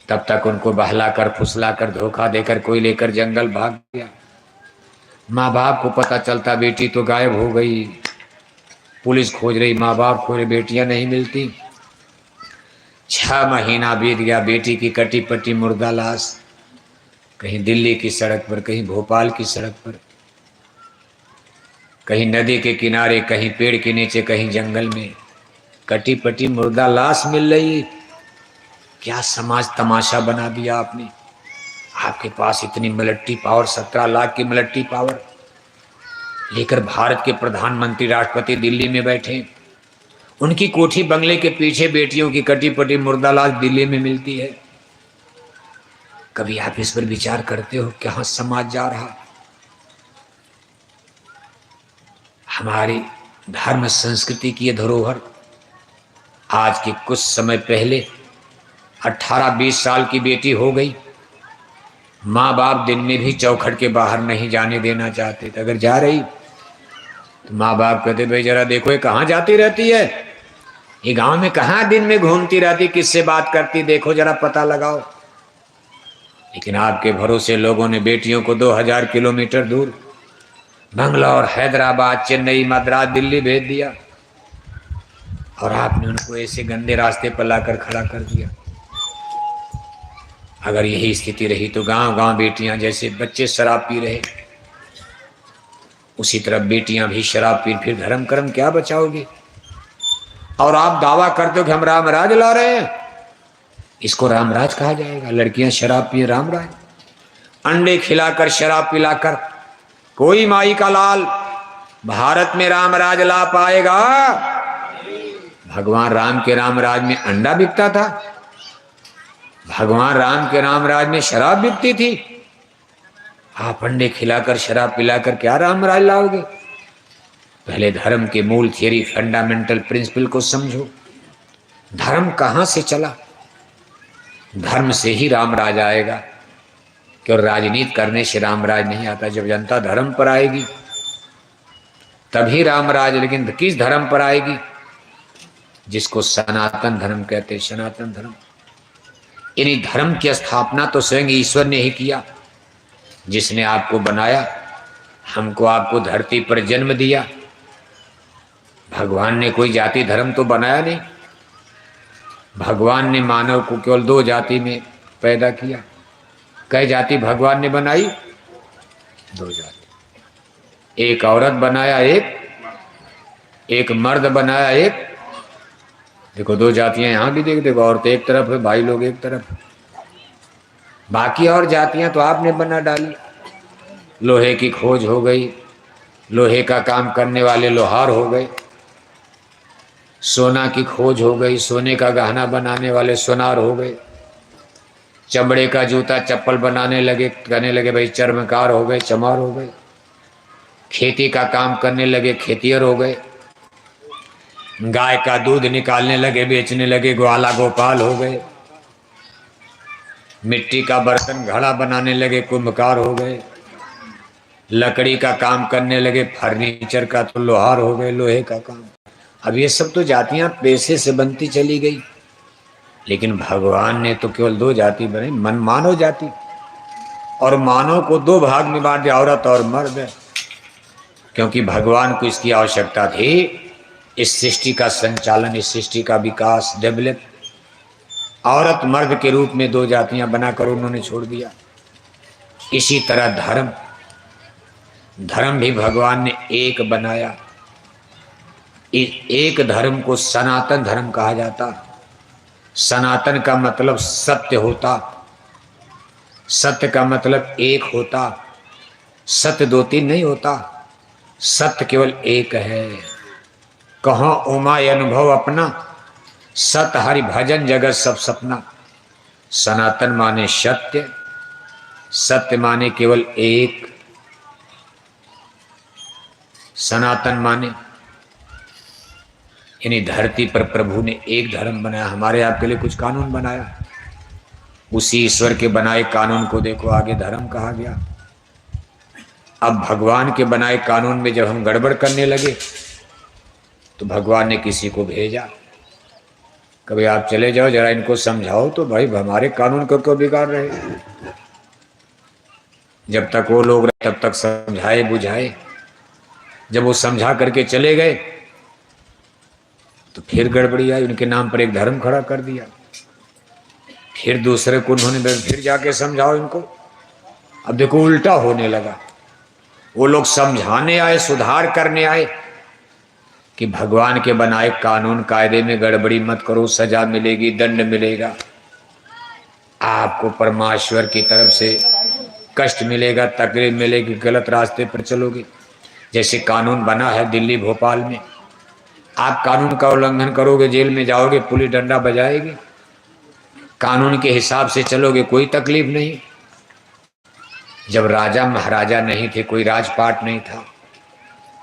तब तक उनको बहलाकर फुसलाकर धोखा देकर कोई लेकर जंगल भाग गया। माँ बाप को पता चलता बेटी तो गायब हो गई, पुलिस खोज रही, माँ बाप खोज रहे, बेटियां नहीं मिलती। 6 महीना बीत गया, बेटी की कटी पटी मुर्दा लाश कहीं दिल्ली की सड़क पर, कहीं भोपाल की सड़क पर, कहीं नदी के किनारे, कहीं पेड़ के नीचे, कहीं जंगल में कटी पटी मुर्दा लाश मिल रही। क्या समाज तमाशा बना दिया आपने। आपके पास इतनी मिलिट्री पावर, 17 लाख की मिलिट्री पावर लेकर भारत के प्रधानमंत्री, राष्ट्रपति दिल्ली में बैठे, उनकी कोठी बंगले के पीछे बेटियों की कटी पटी मुर्दा लाश दिल्ली में मिलती है। कभी आप इस पर विचार करते हो? कहाँ समाज जा रहा? हमारी धर्म संस्कृति की धरोहर आज के कुछ समय पहले 18-20 साल की बेटी हो गई, माँ बाप दिन में भी चौखट के बाहर नहीं जाने देना चाहते थे। अगर जा रही तो माँ बाप कहते, भाई जरा देखो ये कहाँ जाती रहती है, ये गांव में कहाँ दिन में घूमती रहती, किससे बात करती, देखो जरा पता लगाओ। लेकिन आपके भरोसे लोगों ने बेटियों को 2000 किलोमीटर दूर बंगलौर, हैदराबाद, चेन्नई, मद्रास, दिल्ली भेज दिया, और आपने उनको ऐसे गंदे रास्ते पर लाकर खड़ा कर दिया। अगर यही स्थिति रही तो गांव गांव बेटियां, जैसे बच्चे शराब पी रहे उसी तरह बेटियां भी शराब पी, फिर धर्म कर्म क्या बचाओगे? और आप दावा करते हो कि हम रामराज ला रहे हैं, इसको रामराज कहा जाएगा? लड़कियां शराब पिए रामराज? अंडे खिलाकर, शराब पिलाकर कोई माई का लाल भारत में रामराज ला पाएगा? भगवान राम के रामराज में अंडा बिकता था, भगवान राम के रामराज में शराब बिकती थी। आप अंडे खिलाकर, शराब पिलाकर क्या रामराज लाओगे? पहले धर्म के मूल थियरी, फंडामेंटल प्रिंसिपल को समझो। धर्म कहाँ से चला? धर्म से ही रामराज आएगा, क्यों? राजनीति करने से रामराज नहीं आता। जब जनता धर्म पर आएगी तभी रामराज। लेकिन किस धर्म पर आएगी? जिसको सनातन धर्म कहते हैं। सनातन धर्म, इन्हीं धर्म की स्थापना तो स्वयं ईश्वर ने ही किया, जिसने आपको बनाया, हमको आपको धरती पर जन्म दिया। भगवान ने कोई जाति धर्म तो बनाया नहीं। भगवान ने मानव को केवल 2 जाति में पैदा किया। कई जाति भगवान ने बनाई? 2 जाति। एक औरत बनाया, एक मर्द बनाया, एक। देखो 2 जातियां यहां भी देखो, औरतें एक तरफ है, भाई लोग एक तरफ। बाकी और जातियां तो आपने बना डाली। लोहे की खोज हो गई, लोहे का काम करने वाले लोहार हो गए। सोना की खोज हो गई, सोने का गहना बनाने वाले सोनार हो गए। चमड़े का जूता चप्पल बनाने लगे, कहने लगे भाई चर्मकार हो गए, चमार हो गए। खेती का काम करने लगे, खेतियर हो गए। गाय का दूध निकालने लगे, बेचने लगे, ग्वाला गोपाल हो गए। मिट्टी का बर्तन घड़ा बनाने लगे, कुंभकार हो गए। लकड़ी का काम करने लगे, फर्नीचर का तो लोहार हो गए, लोहे का काम। अब ये सब तो जातियां पैसे से बनती चली गई, लेकिन भगवान ने तो केवल दो जाति बनाई, मन मानव जाति। और मानव को दो भाग में बांट दिया, औरत और मर्द, क्योंकि भगवान को इसकी आवश्यकता थी। इस सृष्टि का संचालन, इस सृष्टि का विकास, डेवलप औरत मर्द के रूप में दो जातियां बनाकर उन्होंने छोड़ दिया। इसी तरह धर्म, धर्म भी भगवान ने एक बनाया। एक धर्म को सनातन धर्म कहा जाता। सनातन का मतलब सत्य होता, सत्य का मतलब एक होता। सत्य दो तीन नहीं होता, सत्य केवल एक है। कहाँ उमा अनुभव अपना, सत हरि भजन जगत सब सपना। सनातन माने सत्य, सत्य माने केवल एक। सनातन माने यानी धरती पर प्रभु ने एक धर्म बनाया, हमारे आपके लिए कुछ कानून बनाया। उसी ईश्वर के बनाए कानून को देखो आगे धर्म कहा गया। अब भगवान के बनाए कानून में जब हम गड़बड़ करने लगे तो भगवान ने किसी को भेजा, कभी आप चले जाओ जरा इनको समझाओ तो भाई हमारे कानून को क्यों बिगाड़ रहे। जब तक वो लोग रहे तब तक समझाए बुझाए, जब वो समझा करके चले गए तो फिर गड़बड़ी आई, उनके नाम पर एक धर्म खड़ा कर दिया। फिर दूसरे को उन्होंने फिर जाके समझाओ इनको। अब देखो उल्टा होने लगा। वो लोग समझाने आए, सुधार करने आए कि भगवान के बनाए कानून कायदे में गड़बड़ी मत करो, सजा मिलेगी, दंड मिलेगा, आपको परमेश्वर की तरफ से कष्ट मिलेगा, तकलीफ मिलेगी, गलत रास्ते पर चलोगे। जैसे कानून बना है दिल्ली भोपाल में, आप कानून का उल्लंघन करोगे जेल में जाओगे, पुलिस डंडा बजाएगी। कानून के हिसाब से चलोगे कोई तकलीफ नहीं। जब राजा महाराजा नहीं थे, कोई राजपाट नहीं था,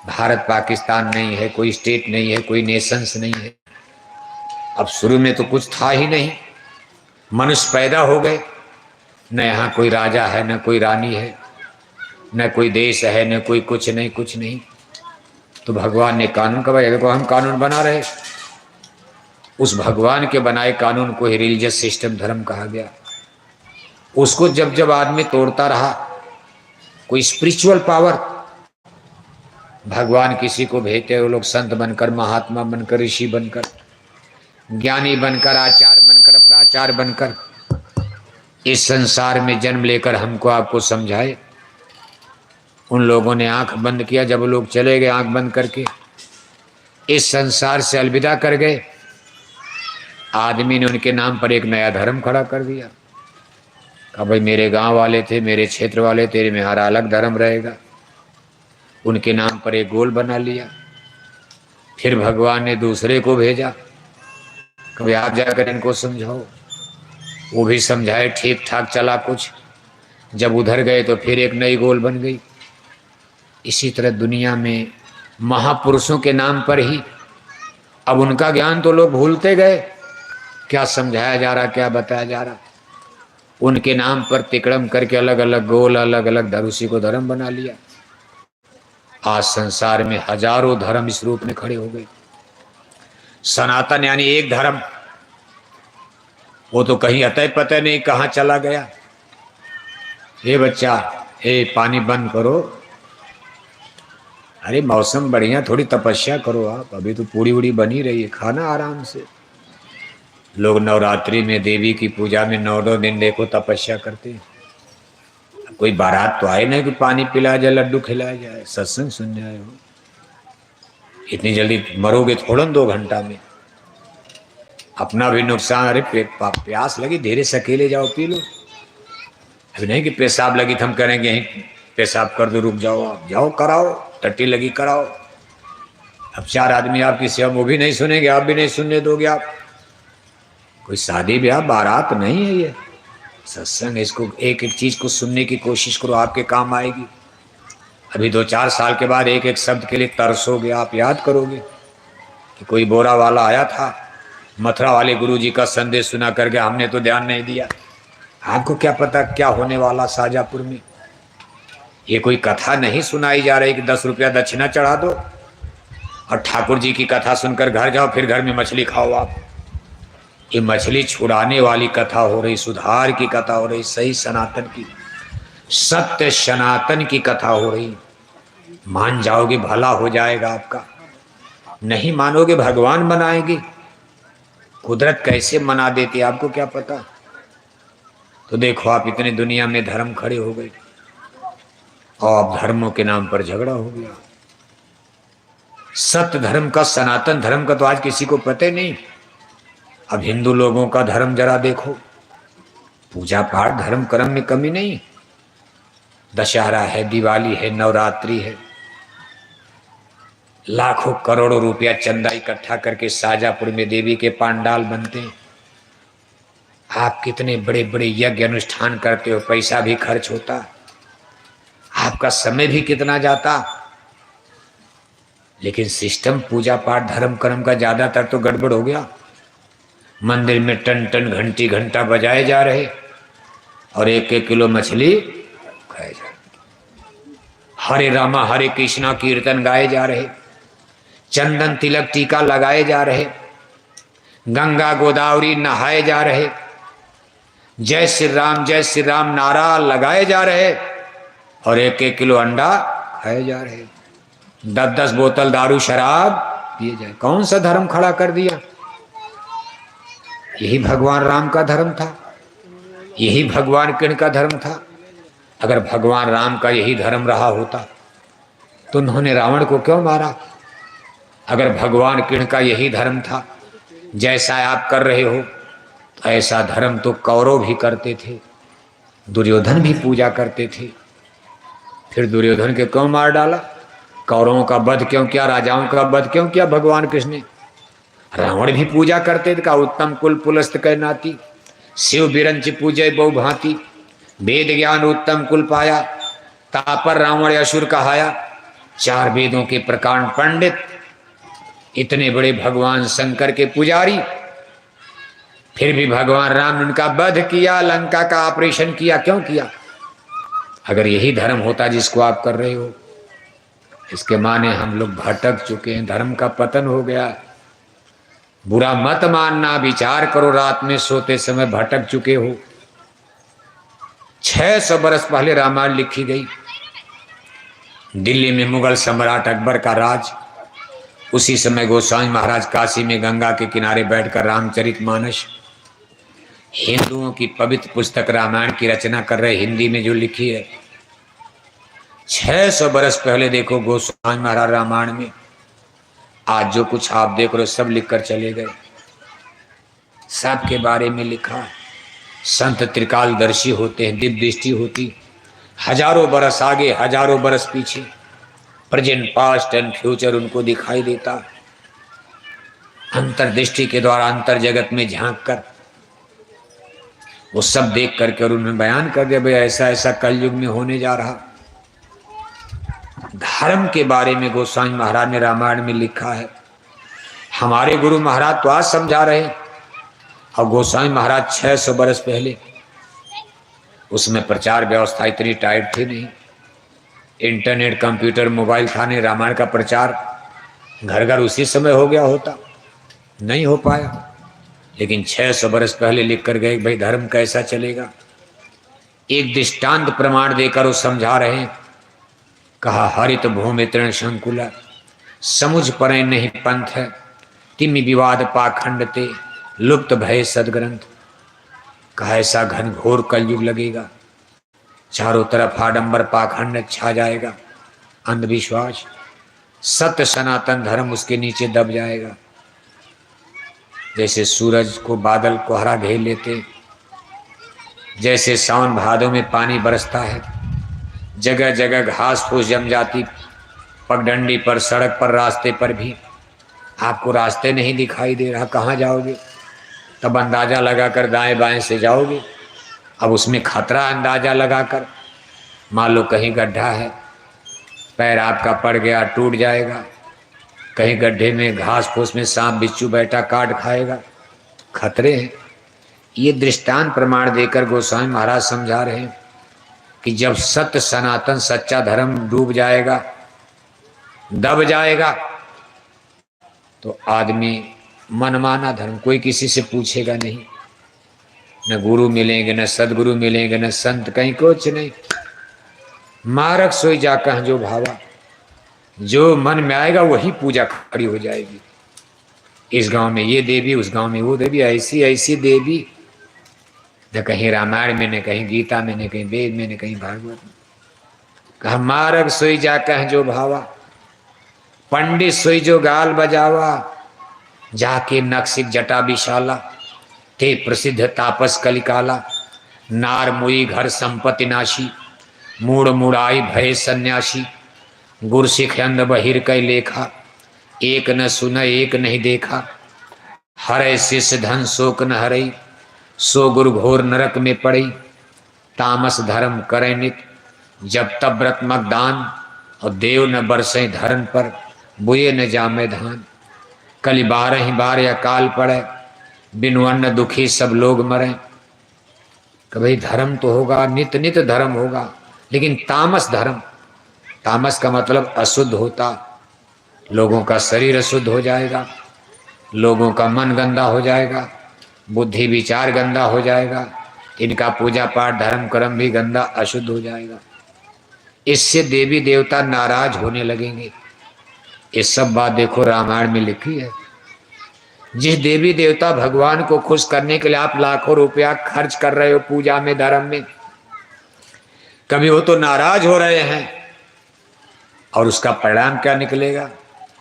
भारत पाकिस्तान नहीं है, कोई स्टेट नहीं है, कोई नेशंस नहीं है। अब शुरू में तो कुछ था ही नहीं, मनुष्य पैदा हो गए, न यहाँ कोई राजा है, न कोई रानी है, न कोई देश है, न कोई कुछ नहीं, कुछ नहीं। तो भगवान ने कानून का भाई देखो हम कानून बना रहे, उस भगवान के बनाए कानून को ही रिलीजियस सिस्टम धर्म कहा गया। उसको जब जब आदमी तोड़ता रहा, कोई स्पिरिचुअल पावर, भगवान किसी को भेजते, वो लोग संत बनकर, महात्मा बनकर, ऋषि बनकर, ज्ञानी बनकर, आचार्य बनकर, प्राचार्य बनकर इस संसार में जन्म लेकर हमको आपको समझाए। उन लोगों ने आंख बंद किया, जब लोग चले गए आंख बंद करके, इस संसार से अलविदा कर गए, आदमी ने उनके नाम पर एक नया धर्म खड़ा कर दिया। कहा भाई मेरे गांव वाले थे, मेरे क्षेत्र वाले, तेरे में हर अलग धर्म रहेगा। उनके नाम पर एक गोल बना लिया। फिर भगवान ने दूसरे को भेजा, कभी आप जाकर इनको समझाओ। वो भी समझाए, ठीक ठाक चला कुछ। जब उधर गए तो फिर एक नई गोल बन गई। इसी तरह दुनिया में महापुरुषों के नाम पर ही अब उनका ज्ञान तो लोग भूलते गए, क्या समझाया जा रहा, क्या बताया जा रहा। उनके नाम पर तिकड़म करके अलग अलग गोल, अलग अलग धरुषि को धर्म बना लिया। आज संसार में हजारों धर्म इस रूप में खड़े हो गए। सनातन यानी एक धर्म, वो तो कहीं अतः पता नहीं कहाँ चला गया। हे बच्चा, हे पानी बंद करो, अरे मौसम बढ़िया, थोड़ी तपस्या करो आप, अभी तो पूरी उड़ी बनी रही है, खाना आराम से। लोग नवरात्रि में देवी की पूजा में 9 दिन देखो तपस्या करते हैं। कोई बारात तो आए नहीं कि पानी पिलाया जाए, लड्डू खिलाया जाए, सत्संग सुन जाए हो। इतनी जल्दी मरोगे थोड़ा 2 घंटा में, अपना भी नुकसान। अरे प्यास लगी, धीरे से अकेले जाओ पी लो, अभी नहीं कि पेशाब लगी तो हम करेंगे यहीं पेशाब कर दो, रुक जाओ, आप जाओ कराओ, टट्टी लगी कराओ। अब 4 आदमी आपकी सेवा, वो भी नहीं सुनेंगे, आप भी नहीं सुनने दोगे। आप कोई शादी ब्याह बारात नहीं है ये, सत्संग। इसको एक एक चीज को सुनने की कोशिश करो, आपके काम आएगी। अभी 2-4 साल के बाद एक एक शब्द के लिए तरसोगे, आप याद करोगे कि कोई बोरा वाला आया था, मथुरा वाले गुरु जी का संदेश सुना करके, हमने तो ध्यान नहीं दिया। आपको क्या पता क्या होने वाला शाजापुर में। ये कोई कथा नहीं सुनाई जा रही कि 10 रुपया दक्षिणा चढ़ा दो और ठाकुर जी की कथा सुनकर घर जाओ, फिर घर में मछली खाओ आप। ये मछली छुड़ाने वाली कथा हो रही, सुधार की कथा हो रही, सही सनातन की, सत्य सनातन की कथा हो रही। मान जाओगे भला हो जाएगा आपका, नहीं मानोगे भगवान बनाएगी। कुदरत कैसे मना देती आपको क्या पता। तो देखो आप इतने दुनिया में धर्म खड़े हो गए और अब धर्मों के नाम पर झगड़ा हो गया। सत्य धर्म का, सनातन धर्म का तो आज किसी को पता ही नहीं। अब हिंदू लोगों का धर्म जरा देखो, पूजा पाठ धर्म कर्म में कमी नहीं। दशहरा है, दिवाली है, नवरात्रि है, लाखों करोड़ों रुपया चंदा इकट्ठा करके शाजापुर में देवी के पंडाल बनते हैं। आप कितने बड़े बड़े यज्ञ अनुष्ठान करते हो, पैसा भी खर्च होता, आपका समय भी कितना जाता, लेकिन सिस्टम पूजा पाठ धर्म कर्म का ज्यादातर तो गड़बड़ हो गया। मंदिर में टन टन घंटी घंटा बजाए जा रहे और 1-1 किलो मछली खाए जा रहे। हरे रामा हरे कृष्णा कीर्तन गाए जा रहे, चंदन तिलक टीका लगाए जा रहे, गंगा गोदावरी नहाए जा रहे, जय श्री राम नारा लगाए जा रहे और 1-1 किलो अंडा खाए जा रहे, 10-10 बोतल दारू शराब पिए जाए। कौन सा धर्म खड़ा कर दिया। यही भगवान राम का धर्म था, यही भगवान कृष्ण का धर्म था। अगर भगवान राम का यही धर्म रहा होता तो उन्होंने रावण को क्यों मारा। अगर भगवान कृष्ण का यही धर्म था, जैसा आप कर रहे हो, तो ऐसा धर्म तो कौरव भी करते थे, दुर्योधन भी पूजा करते थे। फिर दुर्योधन के क्यों मार डाला, कौरवों का वध क्यों किया, राजाओं का वध क्यों किया भगवान कृष्ण ने। रावण भी पूजा करते थे, का उत्तम कुल पुलस्त कै नाती, शिव बिरंच पूजय बहु भांति, वेद ज्ञान उत्तम कुल पाया, तापर रावण असुर कहाया, 4 वेदों के प्रकांड पंडित, इतने बड़े भगवान शंकर के पुजारी, फिर भी भगवान राम ने उनका वध किया, लंका का ऑपरेशन किया। क्यों किया। अगर यही धर्म होता जिसको आप कर रहे हो, इसके माने हम लोग भटक चुके हैं, धर्म का पतन हो गया। बुरा मत मानना, विचार करो, रात में सोते समय भटक चुके हो। 600 बरस पहले रामायण लिखी गई, दिल्ली में मुगल सम्राट अकबर का राज। उसी समय गोस्वामी महाराज काशी में गंगा के किनारे बैठकर रामचरितमानस, हिंदुओं की पवित्र पुस्तक रामायण की रचना कर रहे, हिंदी में जो लिखी है। 600 बरस पहले देखो गोस्वामी महाराज रामायण में, आज जो कुछ आप देख रहे हो सब लिख कर चले गए, सब के बारे में लिखा। संत त्रिकालदर्शी होते हैं, दिव्य दृष्टि होती, हजारों बरस आगे हजारों बरस पीछे, प्रेजेंट पास्ट एंड फ्यूचर उनको दिखाई देता। अंतर्दृष्टि के द्वारा अंतर जगत में झांक कर वो सब देख करके और उन्होंने बयान कर दिया, भाई ऐसा ऐसा कलयुग में होने जा रहा। धर्म के बारे में गोस्वामी महाराज ने रामायण में लिखा है। हमारे गुरु महाराज तो आज समझा रहे हैं, और गोस्वामी महाराज 600 बरस पहले, उसमें प्रचार व्यवस्था इतनी टाइट थी नहीं, इंटरनेट कंप्यूटर मोबाइल था नहीं, रामायण का प्रचार घर घर उसी समय हो गया होता, नहीं हो पाया। लेकिन 600 बरस पहले लिख कर गए, भाई धर्म कैसा चलेगा। एक दृष्टांत प्रमाण देकर वो समझा रहे हैं। कहा हरित भूमि तृण शंकुला, समुझ परे नहीं पंथ है, तिमि विवाद पाखंडते, लुप्त भय सदग्रंथ। कहा ऐसा घनघोर कलयुग लगेगा, चारों तरफ आडंबर पाखंड छा जाएगा, अंधविश्वास, सत्य सनातन धर्म उसके नीचे दब जाएगा। जैसे सूरज को बादल कोहरा घेर लेते, जैसे सावन भादों में पानी बरसता है, जगह जगह घास फूस जम जाती, पगडंडी पर, सड़क पर, रास्ते पर भी आपको रास्ते नहीं दिखाई दे रहा, कहाँ जाओगे? तब अंदाजा लगाकर दाएं बाएं से जाओगे। अब उसमें खतरा अंदाजा लगाकर, मान लो कहीं गड्ढा है, पैर आपका पड़ गया, टूट जाएगा। कहीं गड्ढे में घास फूस में सांप बिच्छू बैठा, काट खाएगा, खतरे हैं। ये दृष्टांत प्रमाण देकर गोस्वामी महाराज समझा रहे हैं कि जब सत्य सनातन सच्चा धर्म डूब जाएगा, दब जाएगा, तो आदमी मनमाना धर्म, कोई किसी से पूछेगा नहीं, न गुरु मिलेंगे, न सदगुरु मिलेंगे, न संत, कहीं कुछ नहीं। मारक सोई जा कह जो भावा, जो मन में आएगा वही पूजा खड़ी हो जाएगी। इस गांव में ये देवी, उस गांव में वो देवी, ऐसी ऐसी देवी, न कहीं रामायण में, न कहीं गीता में, न कहीं वेद में, न कहीं भागवत में। कहा मारक सोई जा कह जो भावा, पंडित सोई जो गाल बजावा, जाके नक्सिक जटा विशाला, ते प्रसिद्ध तापस कलिकाला, नार मुई घर संपत्ति नाशी, मूड मुड़ाई भय सन्यासी, गुर सिख अंध बहिर कै लेखा, एक न सुन एक नहीं देखा, हरे शिष्य धन शोक न हरई, सो गुरु घोर नरक में पड़ई, तामस धर्म करे नित, जब तब व्रत मगदान, और देव न बरसे धरन पर, बुए न जामे धान, कल 12 ही बार अकाल पड़े, बिनु अन्न दुखी सब लोग मरे। कभी धर्म तो होगा, नित नित धर्म होगा, लेकिन तामस धर्म, तामस का मतलब अशुद्ध होता, लोगों का शरीर अशुद्ध हो जाएगा, लोगों का मन गंदा हो जाएगा, बुद्धि विचार गंदा हो जाएगा, इनका पूजा पाठ धर्म कर्म भी गंदा अशुद्ध हो जाएगा। इससे देवी देवता नाराज होने लगेंगे। ये सब बात देखो रामायण में लिखी है। जिस देवी देवता भगवान को खुश करने के लिए आप लाखों रुपया खर्च कर रहे हो पूजा में, धर्म में, कभी वो तो नाराज हो रहे हैं, और उसका परिणाम क्या निकलेगा?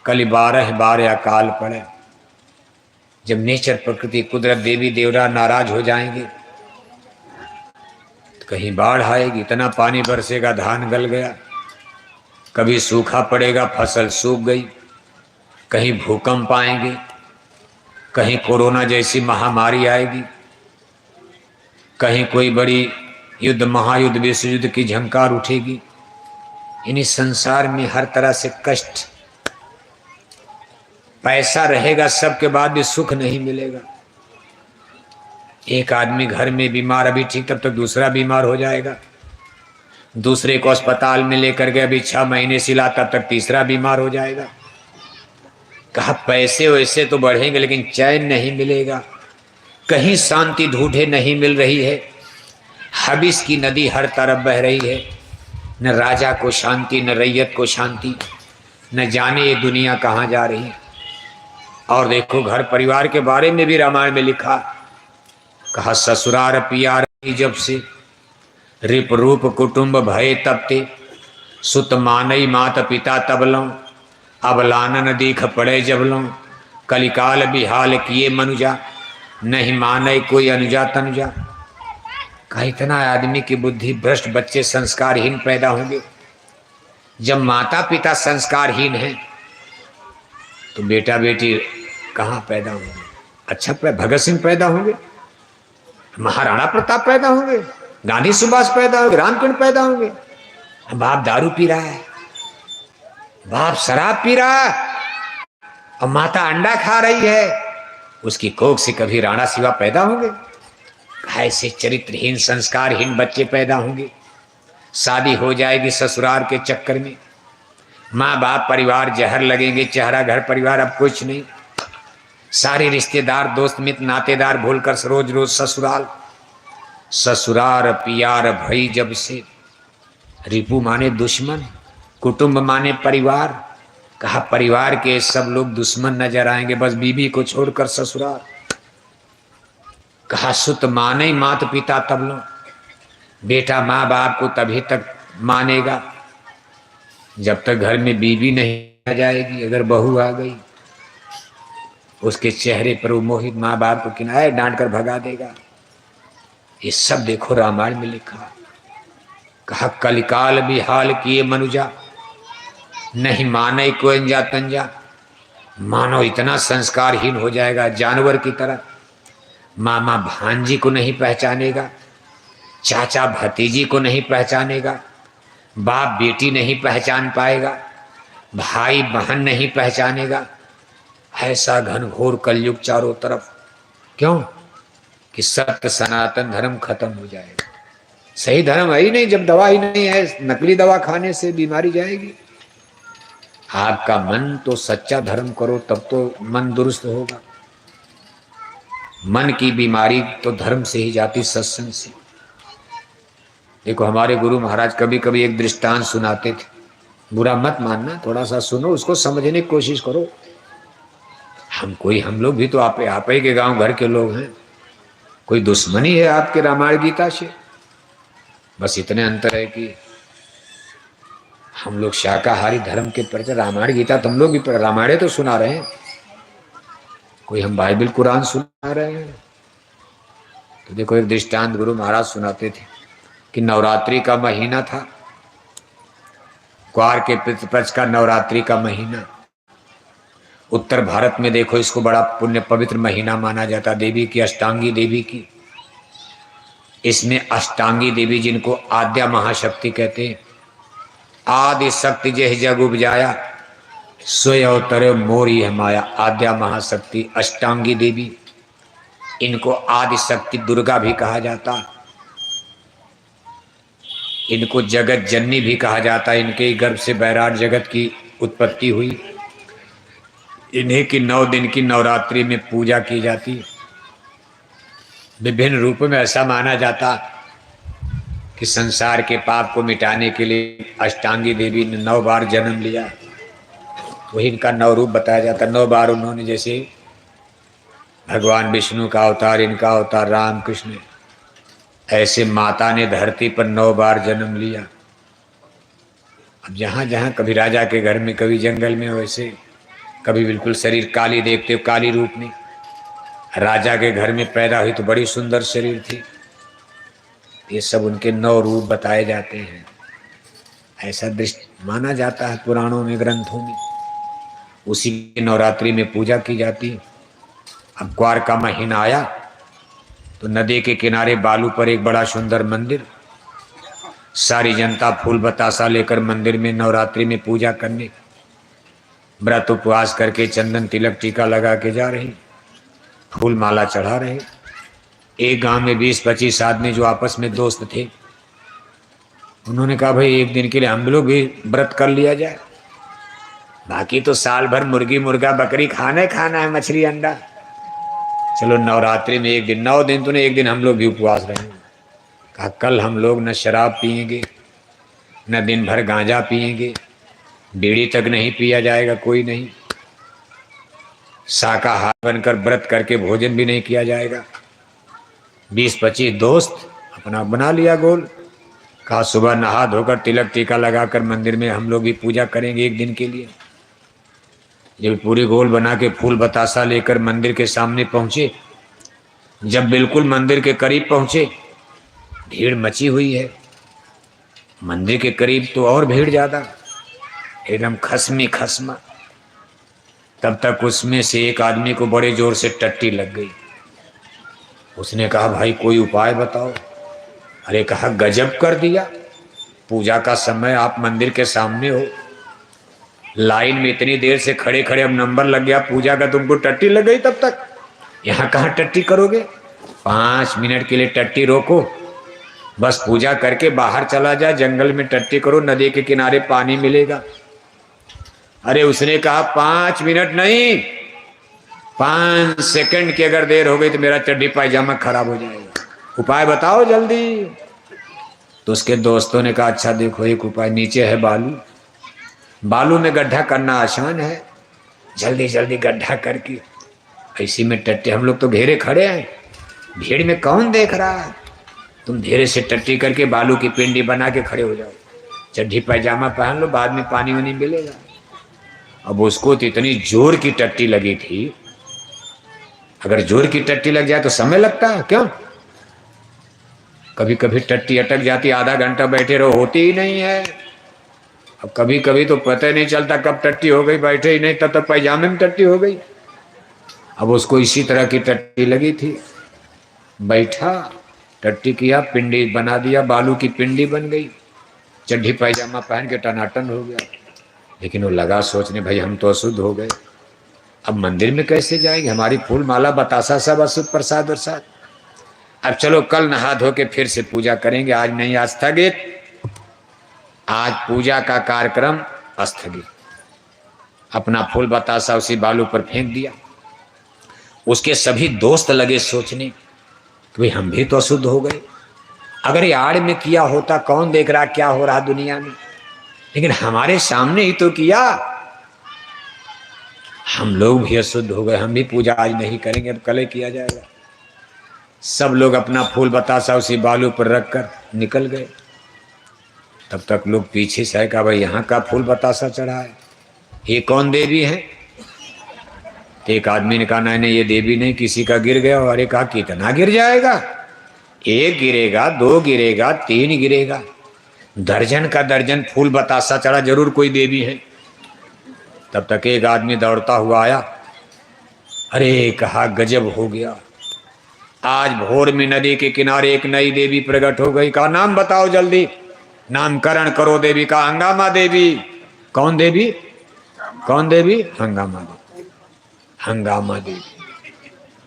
कल 12 बार अकाल पड़े। जब नेचर, प्रकृति, कुदरत, देवी देवता नाराज हो जाएंगे, तो कहीं बाढ़ आएगी, इतना पानी बरसेगा धान गल गया, कभी सूखा पड़ेगा फसल सूख गई, कहीं भूकंप आएंगे, कहीं कोरोना जैसी महामारी आएगी, कहीं कोई बड़ी युद्ध, महायुद्ध, विश्व युद्ध की झंकार उठेगी। इन्हीं संसार में हर तरह से कष्ट, पैसा रहेगा सबके बाद भी सुख नहीं मिलेगा। एक आदमी घर में बीमार, अभी ठीक, तब तक दूसरा बीमार हो जाएगा, दूसरे को अस्पताल में लेकर गए, अभी 6 महीने से इलाज, तब तक तीसरा बीमार हो जाएगा। कहा पैसे वैसे तो बढ़ेंगे, लेकिन चैन नहीं मिलेगा, कहीं शांति ढूंढे नहीं मिल रही है। हबिस की नदी हर तरफ बह रही है, न राजा को शांति, न रैयत को शांति, न जाने ये दुनिया कहाँ जा रही। और देखो घर परिवार के बारे में भी रामायण में लिखा, कहा ससुरार पियार जब से, रिप रूप कुटुंब भय तबते, सुत मानई मात पिता तबलों, अब लानन दीख पड़े जबलों, कलिकाल बिहाल किए मनुजा, नहीं माने कोई अनुजा तनुजा। कहा इतना आदमी की बुद्धि भ्रष्ट, बच्चे संस्कारहीन पैदा होंगे। जब माता पिता संस्कारहीन हैं तो बेटा बेटी कहाँ पैदा होंगे? अच्छा भगत सिंह पैदा होंगे, महाराणा प्रताप पैदा होंगे, गांधी सुभाष पैदा होंगे, रामकिरण पैदा होंगे। बाप दारू पी रहा है, बाप शराब पी रहा है, और माता अंडा खा रही है, उसकी कोख से कभी राणा शिवा पैदा होंगे? ऐसे चरित्रहीन संस्कारहीन बच्चे पैदा होंगे। शादी हो जाएगी ससुराल के चक्कर में, माँ बाप परिवार जहर लगेंगे, चेहरा घर परिवार अब कुछ नहीं, सारे रिश्तेदार दोस्त मित्र नातेदार भूलकर रोज रोज ससुराल। ससुरार पियार भई जब से, रिपु माने दुश्मन, कुटुंब माने परिवार। कहा परिवार के सब लोग दुश्मन नजर आएंगे, बस बीबी को छोड़कर ससुराल। कहा सुत माने माता पिता तब लो, बेटा माँ बाप को तभी तक मानेगा जब तक घर में बीबी नहीं आ जाएगी। अगर बहू आ गई, उसके चेहरे पर वो मोहित माँ बाप को किनारे डांट कर भगा देगा। ये सब देखो रामायण में लिखा। कहा कलिकाल भी हाल किए मनुजा, नहीं माने को अंजा तंजा। मानो इतना संस्कारहीन हो जाएगा जानवर की तरह, मामा भांजी को नहीं पहचानेगा, चाचा भतीजी को नहीं पहचानेगा, बाप बेटी नहीं पहचान पाएगा, भाई बहन नहीं पहचानेगा। ऐसा घनघोर कलयुग चारों तरफ। क्यों? कि सत्य सनातन धर्म खत्म हो जाएगा। सही धर्म है ही नहीं जब दवा ही नहीं है, नकली दवा खाने से बीमारी जाएगी। आपका मन तो सच्चा धर्म करो तब तो मन दुरुस्त होगा। मन की बीमारी तो धर्म से ही जाती, सत्संग से। देखो हमारे गुरु महाराज कभी कभी एक दृष्टांत सुनाते थे, बुरा मत मानना, थोड़ा सा सुनो, उसको समझने की कोशिश करो। हम लोग भी तो आप ही के गांव घर के लोग हैं, कोई दुश्मनी है आपके रामायण गीता से? बस इतने अंतर है कि हम लोग शाकाहारी धर्म के प्रति रामायण गीता तुम लोग भी रामायण तो सुना रहे हैं, कोई हम बाइबल कुरान सुना रहे हैं। तो देखो एक दृष्टांत गुरु महाराज सुनाते थे कि नवरात्रि का महीना था, क्वार के पितृपक्ष का नवरात्रि का महीना। उत्तर भारत में देखो इसको बड़ा पुण्य पवित्र महीना माना जाता, देवी की, अष्टांगी देवी की। इसमें अष्टांगी देवी जिनको आद्या महाशक्ति कहते हैं, आदि शक्ति जय जग उपजाया, सोय अवतरे मोरी है माया। आद्या महाशक्ति अष्टांगी देवी, इनको आदि शक्ति दुर्गा भी कहा जाता, इनको जगत जननी भी कहा जाता। इनके गर्भ से बैराट जगत की उत्पत्ति हुई। इन्हीं की 9 दिन की नवरात्रि में पूजा की जाती। विभिन्न रूपों में ऐसा माना जाता कि संसार के पाप को मिटाने के लिए अष्टांगी देवी ने 9 बार जन्म लिया। वही इनका 9 रूप बताया जाता। 9 बार उन्होंने, जैसे भगवान विष्णु का अवतार, इनका अवतार राम कृष्ण, ऐसे माता ने धरती पर 9 बार जन्म लिया। अब जहाँ जहाँ कभी राजा के घर में, कभी जंगल में, वैसे कभी बिल्कुल शरीर काली देखते हो, काली रूप में। राजा के घर में पैदा हुई तो बड़ी सुंदर शरीर थी। ये सब उनके 9 रूप बताए जाते हैं, ऐसा दृष्टि माना जाता है पुराणों में, ग्रंथों में। उसी की नवरात्रि में पूजा की जाती। अब क्वार का महीना आया तो नदी के किनारे बालू पर एक बड़ा सुंदर मंदिर, सारी जनता फूल बतासा लेकर मंदिर में नवरात्रि में पूजा करने, व्रत उपवास करके चंदन तिलक टीका लगा के जा रही, फूल माला चढ़ा रहे। एक गांव में 20-25 आदमी जो आपस में दोस्त थे, उन्होंने कहा भाई एक दिन के लिए हम लोग भी व्रत कर लिया जाए, बाकी तो साल भर मुर्गी मुर्गा बकरी खाना है, मछली अंडा। चलो नवरात्रि में एक दिन, 9 दिन तो नहीं, एक दिन हम लोग भी उपवास रहेंगे। कहा कल हम लोग न शराब पिएंगे, न दिन भर गांजा पिएंगे, बीड़ी तक नहीं पिया जाएगा, कोई नहीं, शाकाहार बनकर व्रत करके भोजन भी नहीं किया जाएगा। 20-25 दोस्त अपना बना लिया गोल। कहा सुबह नहा धोकर तिलक टीका लगाकर मंदिर में हम लोग भी पूजा करेंगे एक दिन के लिए। जब पूरे गोल बना के फूल बतासा लेकर मंदिर के सामने पहुंचे, जब बिल्कुल मंदिर के करीब पहुंचे, भीड़ मची हुई है। मंदिर के करीब तो और भीड़ ज्यादा, एकदम खसमी खसमा। तब तक उसमें से एक आदमी को बड़े जोर से टट्टी लग गई। उसने कहा भाई कोई उपाय बताओ। अरे कहा गजब कर दिया, पूजा का समय आप मंदिर के सामने हो, लाइन में इतनी देर से खड़े खड़े अब नंबर लग गया पूजा का, तुमको टट्टी लग गई। तब तक यहाँ कहाँ टट्टी करोगे? 5 मिनट के लिए टट्टी रोको, बस पूजा करके बाहर चला जा, जंगल में टट्टी करो, नदी के किनारे पानी मिलेगा। अरे उसने कहा 5 मिनट नहीं, 5 सेकंड की अगर देर हो गई तो मेरा चड्डी पायजामा खराब हो जाएगा, उपाय बताओ जल्दी। तो उसके दोस्तों ने कहा अच्छा देखो एक उपाय, नीचे है बालू, बालू में गड्ढा करना आसान है, जल्दी जल्दी गड्ढा करके इसी में टट्टी, हम लोग तो घेरे खड़े हैं, भीड़ में कौन देख रहा है, तुम धीरे से टट्टी करके बालू की पिंडी बना के खड़े हो जाओ, चड्डी पायजामा पहन लो, बाद में पानी वानी मिलेगा। अब उसको तो इतनी जोर की टट्टी लगी थी, अगर जोर की टट्टी लग जाए तो समय लगता है क्यों? कभी कभी टट्टी अटक जाती, आधा घंटा बैठे रहो, होती ही नहीं है। अब कभी कभी तो पता ही नहीं चलता कब टट्टी हो गई, बैठे ही नहीं तब तक पैजामे में टट्टी हो गई। अब उसको इसी तरह की टट्टी लगी थी, बैठा टट्टी किया, पिंडी बना दिया, बालू की पिंडी बन गई, चड्ढी पैजामा पहन के टनाटन हो गया। लेकिन वो लगा सोचने, भाई हम तो अशुद्ध हो गए, अब मंदिर में कैसे जाएंगे, हमारी फूल माला बतासा सब अशुद्ध, प्रसाद वरसाद। अब चलो कल नहा धो के फिर से पूजा करेंगे, आज नहीं, आज स्थगित, आज पूजा का कार्यक्रम स्थगित। अपना फूल बतासा उसी बालू पर फेंक दिया। उसके सभी दोस्त लगे सोचने कि भाई हम भी तो अशुद्ध हो गए, अगर ये आड़ में किया होता कौन देख रहा क्या हो रहा दुनिया में, लेकिन हमारे सामने ही तो किया, हम लोग भी अशुद्ध हो गए, हम भी पूजा आज नहीं करेंगे, अब कल किया जाएगा। सब लोग अपना फूल बतासा उसी बालू पर रखकर निकल गए। तब तक लोग पीछे से कहा, भाई यहाँ का फूल बतासा चढ़ा है, ये कौन देवी है? एक आदमी ने कहा, नहीं ये देवी नहीं, किसी का गिर गया। और एक कहा, कितना गिर जाएगा, एक गिरेगा, दो गिरेगा, तीन गिरेगा, दर्जन का दर्जन फूल बतासा चढ़ा, जरूर कोई देवी है। तब तक एक आदमी दौड़ता हुआ आया, अरे कहा गजब हो गया, आज भोर में नदी के किनारे एक नई देवी प्रकट हो गई। कहा नाम बताओ जल्दी, नामकरण करो देवी का। हंगामा देवी। कौन देवी? कौन देवी? हंगामा देवी। हंगामा देवी।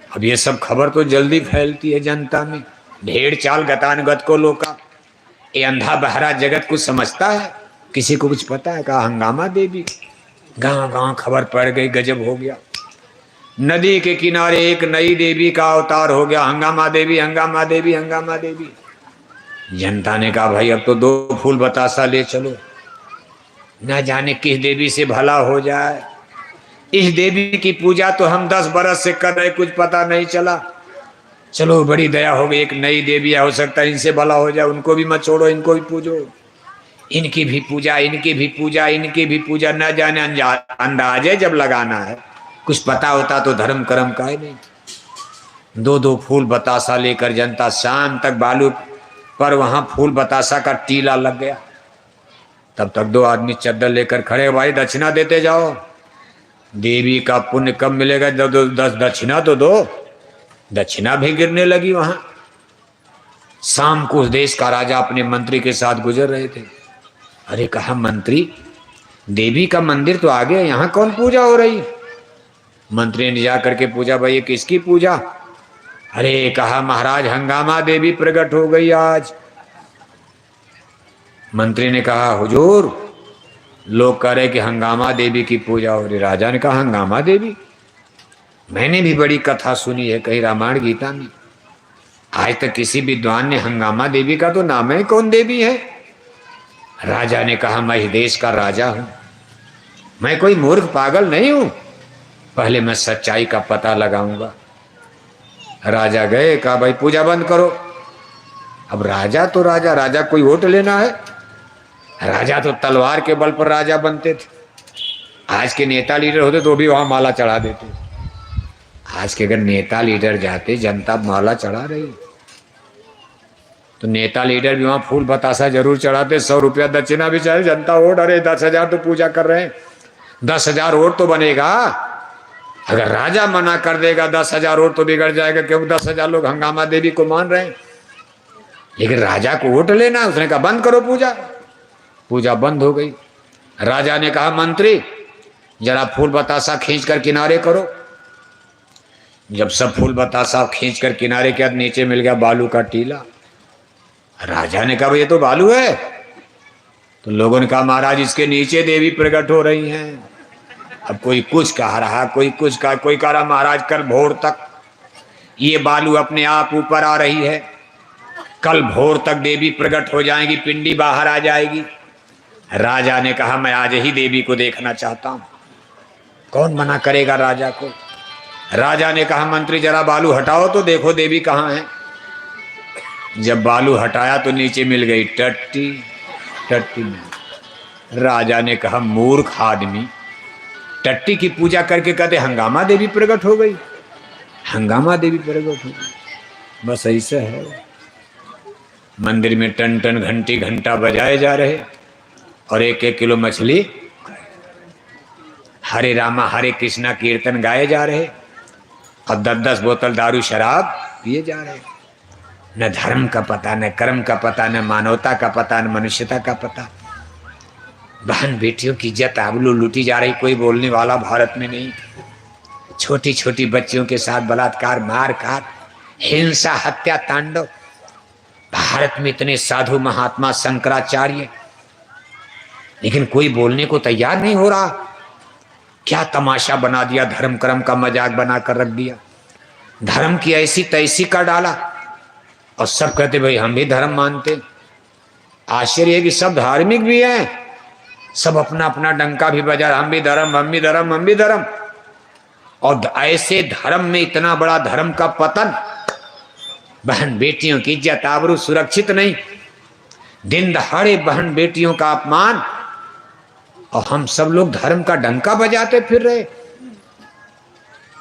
अब ये सब खबर तो जल्दी फैलती है जनता में, भेड़ चाल गतानुगत को लोका। ये अंधा बहरा जगत कुछ समझता है, किसी को कुछ पता है? कहा हंगामा देवी। गांव गांव खबर पड़ गई, गजब हो गया, नदी के किनारे एक नई देवी का अवतार हो गया, हंगामा देवी, हंगामा देवी, हंगामा देवी। जनता ने कहा भाई अब तो 2 फूल बतासा ले चलो, न जाने किस देवी से भला हो जाए। इस देवी की पूजा तो हम 10 बरस से कर रहे, कुछ पता नहीं चला। चलो बड़ी दया हो गई, एक नई देवी हो सकता है इनसे भला हो जाए, उनको भी मत छोड़ो, इनको भी पूजो, इनकी भी पूजा, इनकी भी पूजा, इनकी भी पूजा। न जाने अंदाजे जब लगाना है, कुछ पता होता तो धर्म कर्म का ही नहीं। 2-2 फूल बतासा लेकर जनता शाम तक बालू पर वहां फूल बतासा का टीला लग गया। तब तक 2 आदमी चद्दर लेकर खड़े, भाई दक्षिणा देते जाओ, देवी का पुण्य कब मिलेगा, 10 दक्षिणा तो दो। दक्षिणा भी गिरने लगी वहां। शाम को उस देश का राजा अपने मंत्री के साथ गुजर रहे थे। अरे कहा मंत्री, देवी का मंदिर तो आ गया, यहाँ कौन पूजा हो रही? मंत्री ने जा करके पूछा, भाई ये किसकी पूजा? अरे कहा महाराज हंगामा देवी प्रकट हो गई आज। मंत्री ने कहा हुजूर, लोग कह रहे कि हंगामा देवी की पूजा हो रही। राजा ने कहा हंगामा देवी, मैंने भी बड़ी कथा सुनी है कहीं रामायण गीता में, आज तक किसी विद्वान ने हंगामा देवी का तो नाम है कौन देवी है? राजा ने कहा मैं इस देश का राजा हूं, मैं कोई मूर्ख पागल नहीं हूं, पहले मैं सच्चाई का पता लगाऊंगा। राजा गए, कहा भाई पूजा बंद करो। अब राजा तो राजा, राजा कोई वोट लेना है? राजा तो तलवार के बल पर राजा बनते थे। आज के नेता लीडर होते तो भी वहां माला चढ़ा देते। आज के अगर नेता लीडर जाते, जनता माला चढ़ा रही, तो नेता लीडर भी वहां फूल बतासा जरूर चढ़ाते, 100 रुपया दक्षिणा भी चाहे, जनता वोट, अरे 10,000 तो पूजा कर रहे हैं, 10,000 वोट तो बनेगा। अगर राजा मना कर देगा 10,000 वोट तो बिगड़ जाएगा, क्योंकि 10,000 लोग हंगामा देवी को मान रहे हैं। लेकिन राजा को वोट लेना, उसने कहा बंद करो पूजा। पूजा बंद हो गई। राजा ने कहा मंत्री जरा फूल बतासा खींच कर किनारे करो। जब सब फूल बतासा खींच कर किनारे किया, नीचे मिल गया बालू का टीला। राजा ने कहा ये तो बालू है। तो लोगों ने कहा महाराज इसके नीचे देवी प्रकट हो रही हैं। अब कोई कुछ कह रहा, कोई कुछ कहा, कोई कह रहा महाराज कल भोर तक ये बालू अपने आप ऊपर आ रही है, कल भोर तक देवी प्रकट हो जाएगी, पिंडी बाहर आ जाएगी। राजा ने कहा मैं आज ही देवी को देखना चाहता हूं। कौन मना करेगा राजा को? राजा ने कहा मंत्री जरा बालू हटाओ तो देखो देवी कहाँ है। जब बालू हटाया तो नीचे मिल गई टट्टी। टट्टी में राजा ने कहा मूर्ख आदमी, टट्टी की पूजा करके कहते हंगामा देवी प्रकट हो गई। हंगामा देवी प्रकट हो गई, बस ऐसे है। मंदिर में टन टन घंटी घंटा बजाए जा रहे और 1-1 किलो मछली, हरे रामा हरे कृष्णा कीर्तन गाए जा रहे और 10-10 बोतल दारू शराब पिए जा रहे। न धर्म का पता, न कर्म का पता, न मानवता का पता, न मनुष्यता का पता। बहन बेटियों की इज्जत आबरू लूटी जा रही, कोई बोलने वाला भारत में नहीं। छोटी छोटी बच्चियों के साथ बलात्कार, मार काट, हिंसा, हत्या, तांडव। भारत में इतने साधु महात्मा शंकराचार्य, लेकिन कोई बोलने को तैयार नहीं हो रहा। क्या तमाशा बना दिया, धर्म कर्म का मजाक बना कर रख दिया, धर्म की ऐसी तैसी कर डाला और सब कहते भाई हम भी धर्म मानते। आश्चर्य है कि सब धार्मिक भी हैं, सब अपना अपना डंका भी बजा, हम भी धर्म, हम भी धर्म, हम भी धर्म। और ऐसे धर्म में इतना बड़ा धर्म का पतन, बहन बेटियों की इज्जत आबरू सुरक्षित नहीं, दिन दहाड़े बहन बेटियों का अपमान, और हम सब लोग धर्म का डंका बजाते फिर रहे।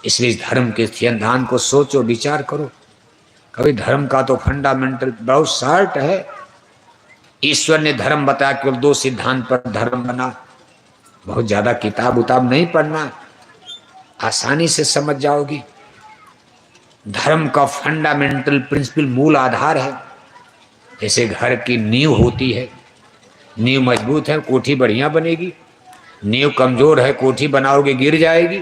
इसलिए इस धर्म के सिद्धांत को सोचो, विचार करो। कभी धर्म का तो फंडामेंटल बहुत शार्ट है। ईश्वर ने धर्म बताया, केवल 2 सिद्धांत पर धर्म बना। बहुत ज्यादा किताब उताब नहीं पढ़ना, आसानी से समझ जाओगी। धर्म का फंडामेंटल प्रिंसिपल, मूल आधार है। जैसे घर की नींव होती है, नींव मजबूत है कोठी बढ़िया बनेगी, नींव कमजोर है कोठी बनाओगे गिर जाएगी।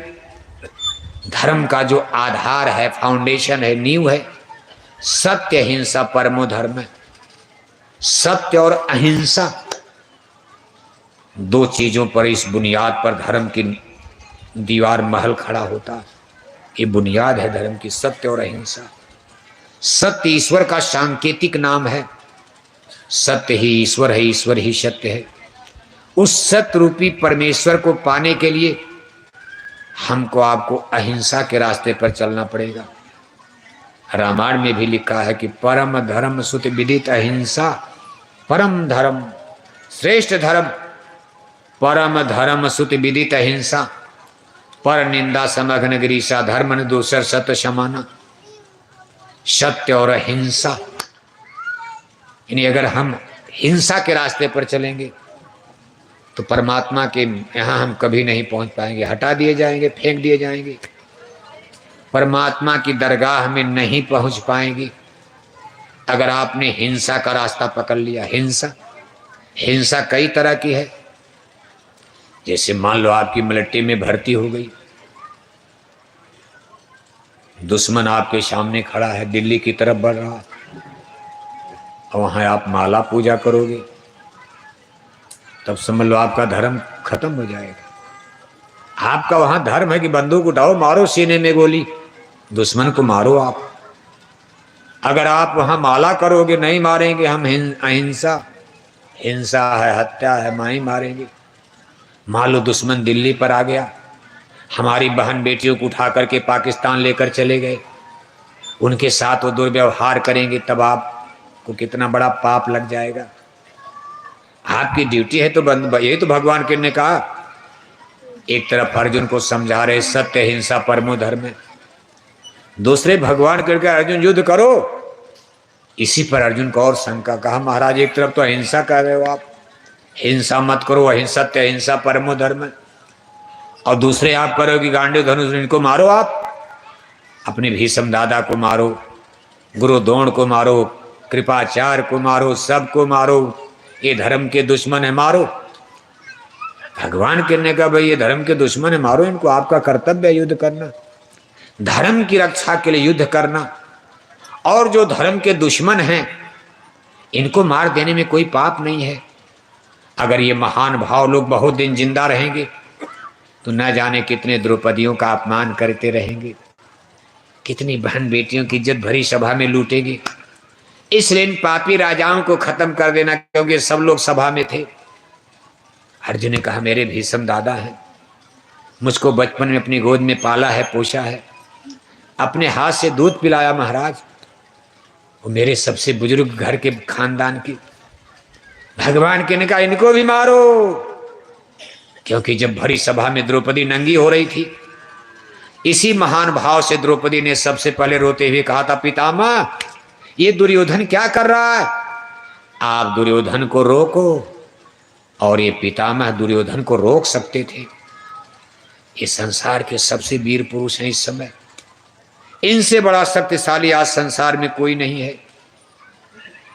धर्म का जो आधार है, फाउंडेशन है, नींव है, सत्य हिंसा परमो धर्म है। सत्य और अहिंसा 2 चीजों पर, इस बुनियाद पर धर्म की दीवार महल खड़ा होता। ये बुनियाद है धर्म की, सत्य और अहिंसा। सत्य ईश्वर का सांकेतिक नाम है। सत्य ही ईश्वर है, ईश्वर ही सत्य है। उस सत्य रूपी परमेश्वर को पाने के लिए हमको आपको अहिंसा के रास्ते पर चलना पड़ेगा। रामायण में भी लिखा है कि परम धर्म सुत विदित अहिंसा, परम धर्म श्रेष्ठ धर्म, परम धर्म सुत विदित अहिंसा, पर निंदा समघन गिरीशा, धर्म न दूसर सत्य समाना। सत्य और अहिंसा, यानी अगर हम हिंसा के रास्ते पर चलेंगे तो परमात्मा के यहाँ हम कभी नहीं पहुंच पाएंगे, हटा दिए जाएंगे, फेंक दिए जाएंगे। परमात्मा की दरगाह में नहीं पहुंच पाएंगे अगर आपने हिंसा का रास्ता पकड़ लिया। हिंसा कई तरह की है। जैसे मान लो आपकी मिलिट्री में भर्ती हो गई, दुश्मन आपके सामने खड़ा है, दिल्ली की तरफ बढ़ रहा, और वहां आप माला पूजा करोगे, तब समझ लो आपका धर्म खत्म हो जाएगा। आपका वहां धर्म है कि बंदूक उठाओ, मारो सीने में गोली, दुश्मन को मारो आप। अगर आप वहां माला करोगे, नहीं मारेंगे हम अहिंसा, हिंसा है, हत्या है, मां ही मारेंगे। मान लो दुश्मन दिल्ली पर आ गया, हमारी बहन बेटियों को उठा करके पाकिस्तान लेकर चले गए, उनके साथ वो दुर्व्यवहार करेंगे, तब आपको कितना बड़ा पाप लग जाएगा। आपकी ड्यूटी है तो यही तो भगवान ने कहा। एक तरफ अर्जुन को समझा रहे सत्य हिंसा परमो धर्म है, दूसरे भगवान करके अर्जुन युद्ध करो। इसी पर अर्जुन को और शंका, कहा महाराज एक तरफ तो अहिंसा कर रहे हो आप, हिंसा मत करो, अहिंसत्य अहिंसा परमो धर्म है, और दूसरे आप करोगे गांडे धनुष, इनको मारो आप, अपने भीष्म दादा को मारो, गुरु द्रोण को मारो, कृपाचार्य को मारो, सबको मारो, ये धर्म के दुश्मन है, मारो। भगवान कहने का भाई ये धर्म के दुश्मन है, मारो इनको, आपका कर्तव्य है युद्ध करना, धर्म की रक्षा के लिए युद्ध करना। और जो धर्म के दुश्मन हैं इनको मार देने में कोई पाप नहीं है। अगर ये महान भाव लोग बहुत दिन जिंदा रहेंगे तो न जाने कितने द्रौपदियों का अपमान करते रहेंगे, कितनी बहन बेटियों की इज्जत भरी सभा में लूटेंगे। इसलिए इन पापी राजाओं को खत्म कर देना, क्योंकि सब लोग सभा में थे। अर्जुन ने कहा मेरे भीष्म दादा हैं, मुझको बचपन में अपनी गोद में पाला है, पोषा है, अपने हाथ से दूध पिलाया महाराज, वो मेरे सबसे बुजुर्ग घर के खानदान की। भगवान के ने कहा इनको भी मारो, क्योंकि जब भरी सभा में द्रौपदी नंगी हो रही थी, इसी महान भाव से द्रौपदी ने सबसे पहले रोते हुए कहा था पितामह ये दुर्योधन क्या कर रहा है, आप दुर्योधन को रोको, और ये पितामह दुर्योधन को रोक सकते थे। ये संसार के सबसे वीर पुरुष हैं इस समय, इनसे बड़ा शक्तिशाली आज संसार में कोई नहीं है।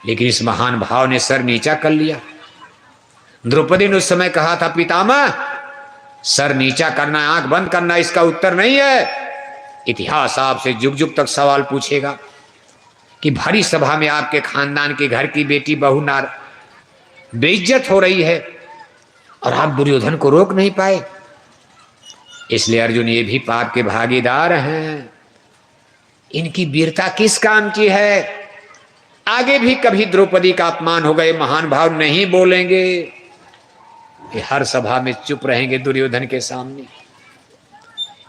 लेकिन इस महान भाव ने सर नीचा कर लिया। द्रौपदी ने उस समय कहा था, पितामह सर नीचा करना, आंख बंद करना इसका उत्तर नहीं है। इतिहास आपसे जुग जुग तक सवाल पूछेगा कि भरी सभा में आपके खानदान के घर की बेटी बहू नार बेइज्जत हो रही है और आप दुर्योधन को रोक नहीं पाए। इसलिए अर्जुन ये भी पाप के भागीदार हैं। इनकी वीरता किस काम की है? आगे भी कभी द्रौपदी का अपमान होगा, ये महान भाव नहीं बोलेंगे, ये हर सभा में चुप रहेंगे दुर्योधन के सामने।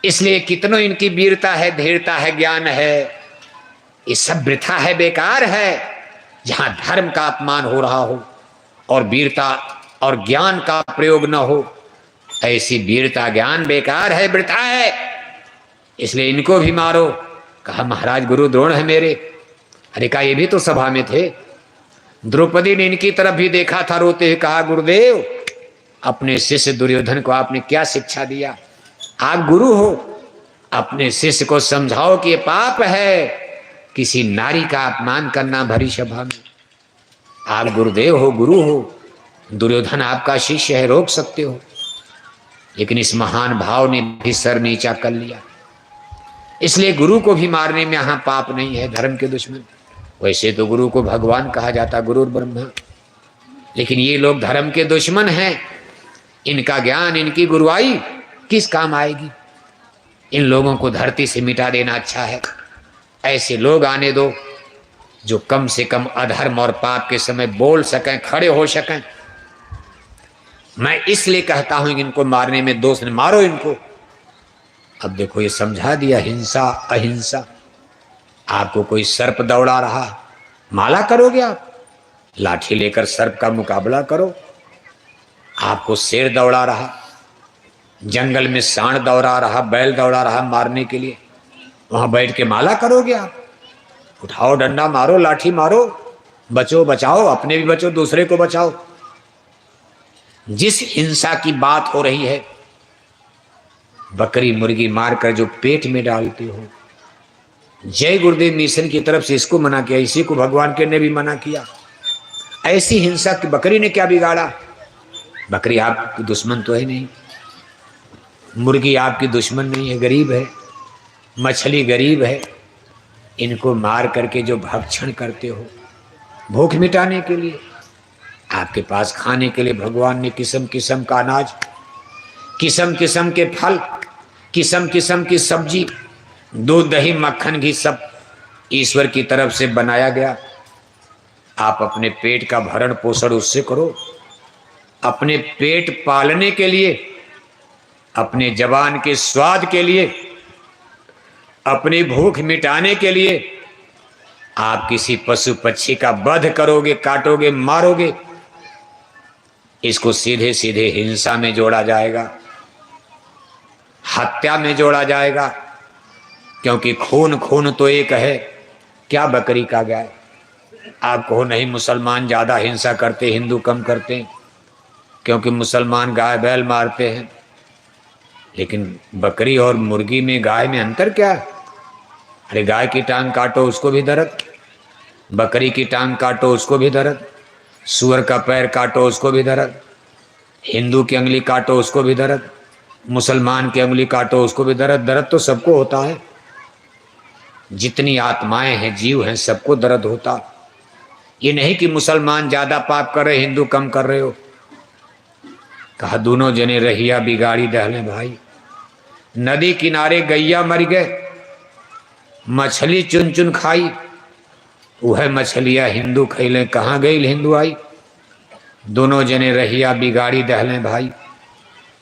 इसलिए कितनों इनकी वीरता है, धीरता है, ज्ञान है, ये सब वृथा है, बेकार है। जहां धर्म का अपमान हो रहा हो और वीरता और ज्ञान का प्रयोग न हो, ऐसी वीरता ज्ञान बेकार है, वृथा है। इसलिए इनको भी मारो। कहा महाराज गुरु द्रोण है मेरे। अरे कहा ये भी तो सभा में थे। द्रौपदी ने इनकी तरफ भी देखा था, रोते हुए कहा गुरुदेव अपने शिष्य दुर्योधन को आपने क्या शिक्षा दिया? आप गुरु हो, अपने शिष्य को समझाओ कि ये पाप है किसी नारी का अपमान करना भरी सभा में। आप गुरुदेव हो, गुरु हो, दुर्योधन आपका शिष्य है, रोक सकते हो। लेकिन इस महान भाव ने भी सर नीचा कर लिया। इसलिए गुरु को भी मारने में यहाँ पाप नहीं है, धर्म के दुश्मन। वैसे तो गुरु को भगवान कहा जाता, गुरु ब्रह्मा, लेकिन ये लोग धर्म के दुश्मन हैं। इनका ज्ञान, इनकी गुरुआई किस काम आएगी? इन लोगों को धरती से मिटा देना अच्छा है। ऐसे लोग आने दो जो कम से कम अधर्म और पाप के समय बोल सकें, खड़े हो सकें। मैं इसलिए कहता हूं कि इनको मारने में दोष नहीं, मारो इनको। अब देखो ये समझा दिया, हिंसा अहिंसा। आपको कोई सर्प दौड़ा रहा, माला करोगे आप? लाठी लेकर सर्प का मुकाबला करो। आपको शेर दौड़ा रहा, जंगल में सांड दौड़ा रहा, बैल दौड़ा रहा मारने के लिए, वहां बैठ के माला करोगे आप? उठाओ डंडा, मारो, लाठी मारो, बचो, बचाओ, अपने भी बचो, दूसरे को बचाओ। जिस हिंसा की बात हो रही है, बकरी मुर्गी मारकर जो पेट में डालते हो, जय गुरुदेव मिशन की तरफ से इसको मना किया, इसी को भगवान के ने भी मना किया। ऐसी हिंसा की बकरी ने क्या बिगाड़ा? बकरी आपकी दुश्मन तो है नहीं, मुर्गी आपकी दुश्मन नहीं है, गरीब है, मछली गरीब है। इनको मार करके जो भक्षण करते हो भूख मिटाने के लिए, आपके पास खाने के लिए भगवान ने किस्म किस्म का अनाज, किस्म किस्म के फल, किस्म किस्म की सब्जी, दूध दही मक्खन घी सब ईश्वर की तरफ से बनाया गया। आप अपने पेट का भरण पोषण उससे करो। अपने पेट पालने के लिए, अपने जबान के स्वाद के लिए, अपनी भूख मिटाने के लिए आप किसी पशु पक्षी का वध करोगे, काटोगे, मारोगे, इसको सीधे सीधे हिंसा में जोड़ा जाएगा, हत्या में जोड़ा जाएगा। क्योंकि खून खून तो एक है, क्या बकरी का गाय। आप कहो नहीं मुसलमान ज्यादा हिंसा करते, हिंदू कम करते हैं, क्योंकि मुसलमान गाय बैल मारते हैं। लेकिन बकरी और मुर्गी में, गाय में अंतर क्या है? अरे गाय की टांग काटो उसको भी दर्द, बकरी की टांग काटो उसको भी दर्द, सूअर का पैर काटो उसको भी दर्द, हिंदू की अंगुली काटो उसको भी दर्द, मुसलमान की अंगुली काटो उसको भी दर्द। दर्द तो सबको होता है, जितनी आत्माएं हैं, जीव हैं, सबको दर्द होता। ये नहीं कि मुसलमान ज्यादा पाप कर रहे, हिंदू कम कर रहे हो। कहा दोनों जने रहिया बिगाड़ी दहले भाई। नदी किनारे गैया मर गए, मछली चुन चुन खाई, वह मछलियां हिंदू खैले, कहाँ गई हिंदू आई। दोनों जने रहिया बिगाड़ी दहले भाई।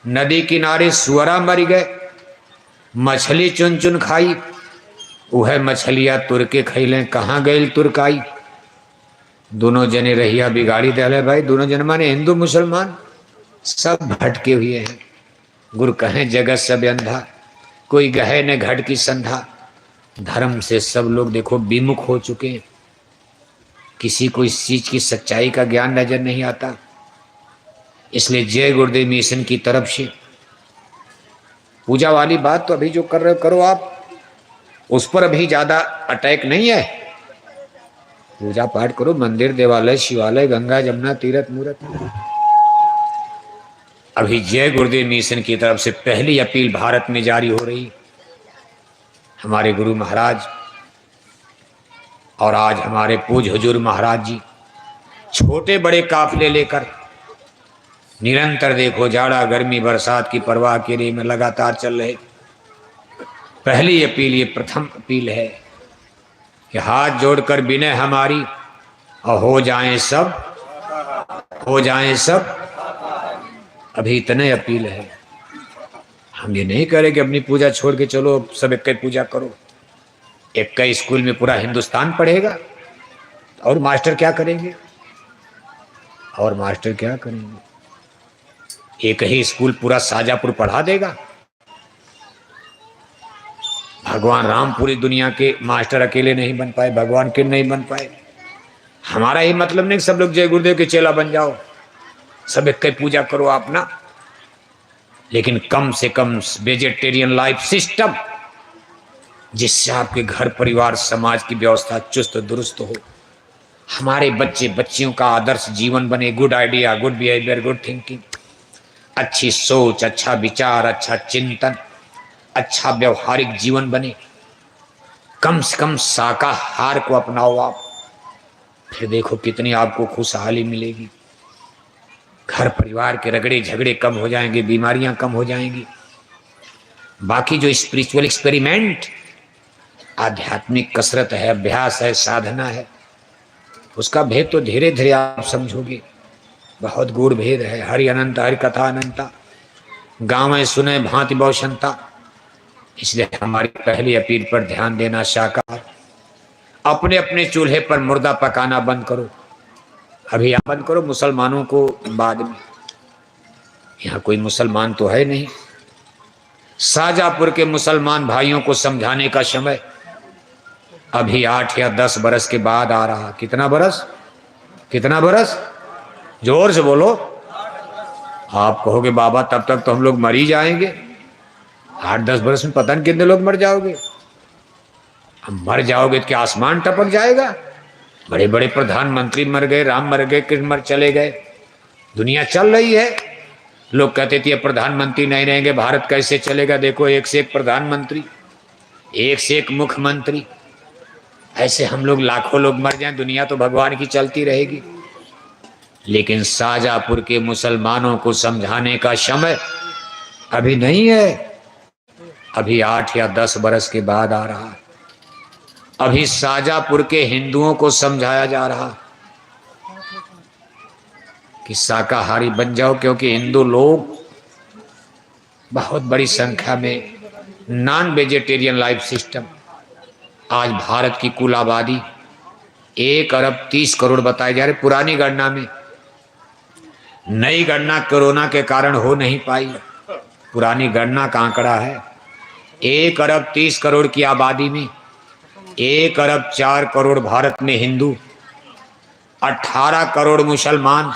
नदी किनारे सुअरा मर गए, मछली चुन चुन खाई, वह मछलियां तुरके खैले, कहाँ गई तुरकाई। दोनों जने रहिया बिगाड़ी दहले भाई। दोनों जन माने हिंदू मुसलमान सब भटके हुए हैं। गुरु कहें जगत सब अंधा, कोई गहे न घट की संधा। धर्म से सब लोग देखो विमुख हो चुके हैं। किसी को इस चीज की सच्चाई का ज्ञान नजर नहीं आता। इसलिए जय गुरुदेव मिशन की तरफ से पूजा वाली बात तो अभी जो कर रहे हो करो आप, उस पर अभी ज्यादा अटैक नहीं है। पूजा पाठ करो, मंदिर देवालय शिवालय गंगा जमुना तीर्थ मूर्त। अभी जय गुरुदेव मिशन की तरफ से पहली अपील भारत में जारी हो रही। हमारे गुरु महाराज और आज हमारे पूज हुजूर महाराज जी छोटे बड़े काफिले लेकर निरंतर देखो जाड़ा गर्मी बरसात की परवाह के लिए में लगातार चल रहे। पहली अपील, ये प्रथम अपील है कि हाथ जोड़कर विनय हमारी और हो जाएं सब, हो जाएं सब। अभी इतने अपील है। हम ये नहीं करें कि अपनी पूजा छोड़ के चलो सब एक पूजा करो। एक का स्कूल में पूरा हिंदुस्तान पढ़ेगा और मास्टर क्या करेंगे? और मास्टर क्या करेंगे? एक ही स्कूल पूरा शाजापुर पढ़ा देगा? भगवान राम पूरी दुनिया के मास्टर अकेले नहीं बन पाए, भगवान के नहीं बन पाए। हमारा ये मतलब नहीं कि सब लोग जय गुरुदेव के चेला बन जाओ, सब एक पूजा करो आप ना, लेकिन कम से कम वेजिटेरियन लाइफ सिस्टम, जिससे आपके घर परिवार समाज की व्यवस्था चुस्त दुरुस्त हो, हमारे बच्चे बच्चियों का आदर्श जीवन बने, good idea, good behaviour, good thinking, अच्छी सोच, अच्छा विचार, अच्छा चिंतन, अच्छा व्यवहारिक जीवन बने। कम से कम शाकाहार को अपनाओ आप, फिर देखो कितनी आपको खुशहाली मिलेगी। घर परिवार के रगड़े झगड़े कम हो जाएंगे, बीमारियां कम हो जाएंगी। बाकी जो स्पिरिचुअल एक्सपेरिमेंट, आध्यात्मिक कसरत है, अभ्यास है, साधना है, उसका भेद तो धीरे धीरे आप समझोगे। बहुत गूढ़ भेद है। हरि अनंत हरि कथा अनंता, गाँव सुने भांति बहुशंता। इसलिए हमारी पहली अपील पर ध्यान देना। शाकाहार, अपने अपने चूल्हे पर मुर्दा पकाना बंद करो। अभी आप बंद करो, मुसलमानों को बाद में। यहाँ कोई मुसलमान तो है नहीं। शाजापुर के मुसलमान भाइयों को समझाने का समय अभी 8 या 10 बरस के बाद आ रहा। कितना बरस? कितना बरस? जोर से बोलो। आप कहोगे बाबा तब तक तो हम लोग मर ही जाएंगे। 8-10 बरस में पता नहीं कितने लोग मर जाओगे। हम मर जाओगे तो क्या आसमान टपक जाएगा? बड़े बड़े प्रधानमंत्री मर गए, राम मर गए, कृष्ण मर चले गए। दुनिया चल रही है। लोग कहते थे प्रधानमंत्री नहीं रहेंगे भारत कैसे चलेगा। देखो एक से एक प्रधानमंत्री, एक से एक मुख्यमंत्री। ऐसे हम लोग लाखों लोग मर जाएं, दुनिया तो भगवान की चलती रहेगी। लेकिन शाजापुर के मुसलमानों को समझाने का समय अभी नहीं है, अभी 8 या 10 बरस के बाद आ रहा। अभी शाजापुर के हिंदुओं को समझाया जा रहा कि शाकाहारी बन जाओ, क्योंकि हिंदू लोग बहुत बड़ी संख्या में नॉन वेजिटेरियन लाइफ सिस्टम। आज भारत की कुल आबादी 1 अरब 30 करोड़ बताए जा रहे पुरानी गणना में। नई गणना कोरोना के कारण हो नहीं पाई। पुरानी गणना का आंकड़ा है 1 अरब 30 करोड़ की आबादी में 1 अरब 4 करोड़ भारत में हिंदू, 18 करोड़ मुसलमान,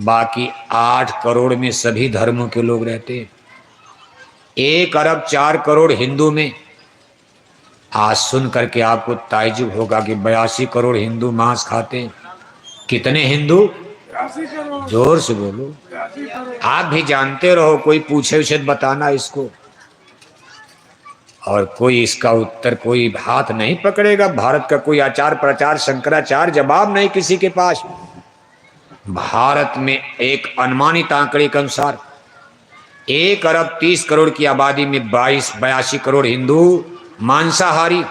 बाकी 8 करोड़ में सभी धर्मों के लोग रहते हैं। 1 अरब 4 करोड़ हिंदू में आज सुन करके आपको ताज्जुब होगा कि 82 करोड़ हिंदू मांस खाते हैं। कितने हिंदू? जोर से बोलो। आप भी जानते रहो, कोई पूछे उछे बताना इसको, और कोई इसका उत्तर कोई हाथ नहीं पकड़ेगा। भारत का कोई आचार प्रचार शंकराचार्य जवाब नहीं किसी के पास। भारत में एक अनुमानित आंकड़े के अनुसार 1 अरब 30 करोड़ की आबादी में 82 करोड़ हिंदू मांसाहारी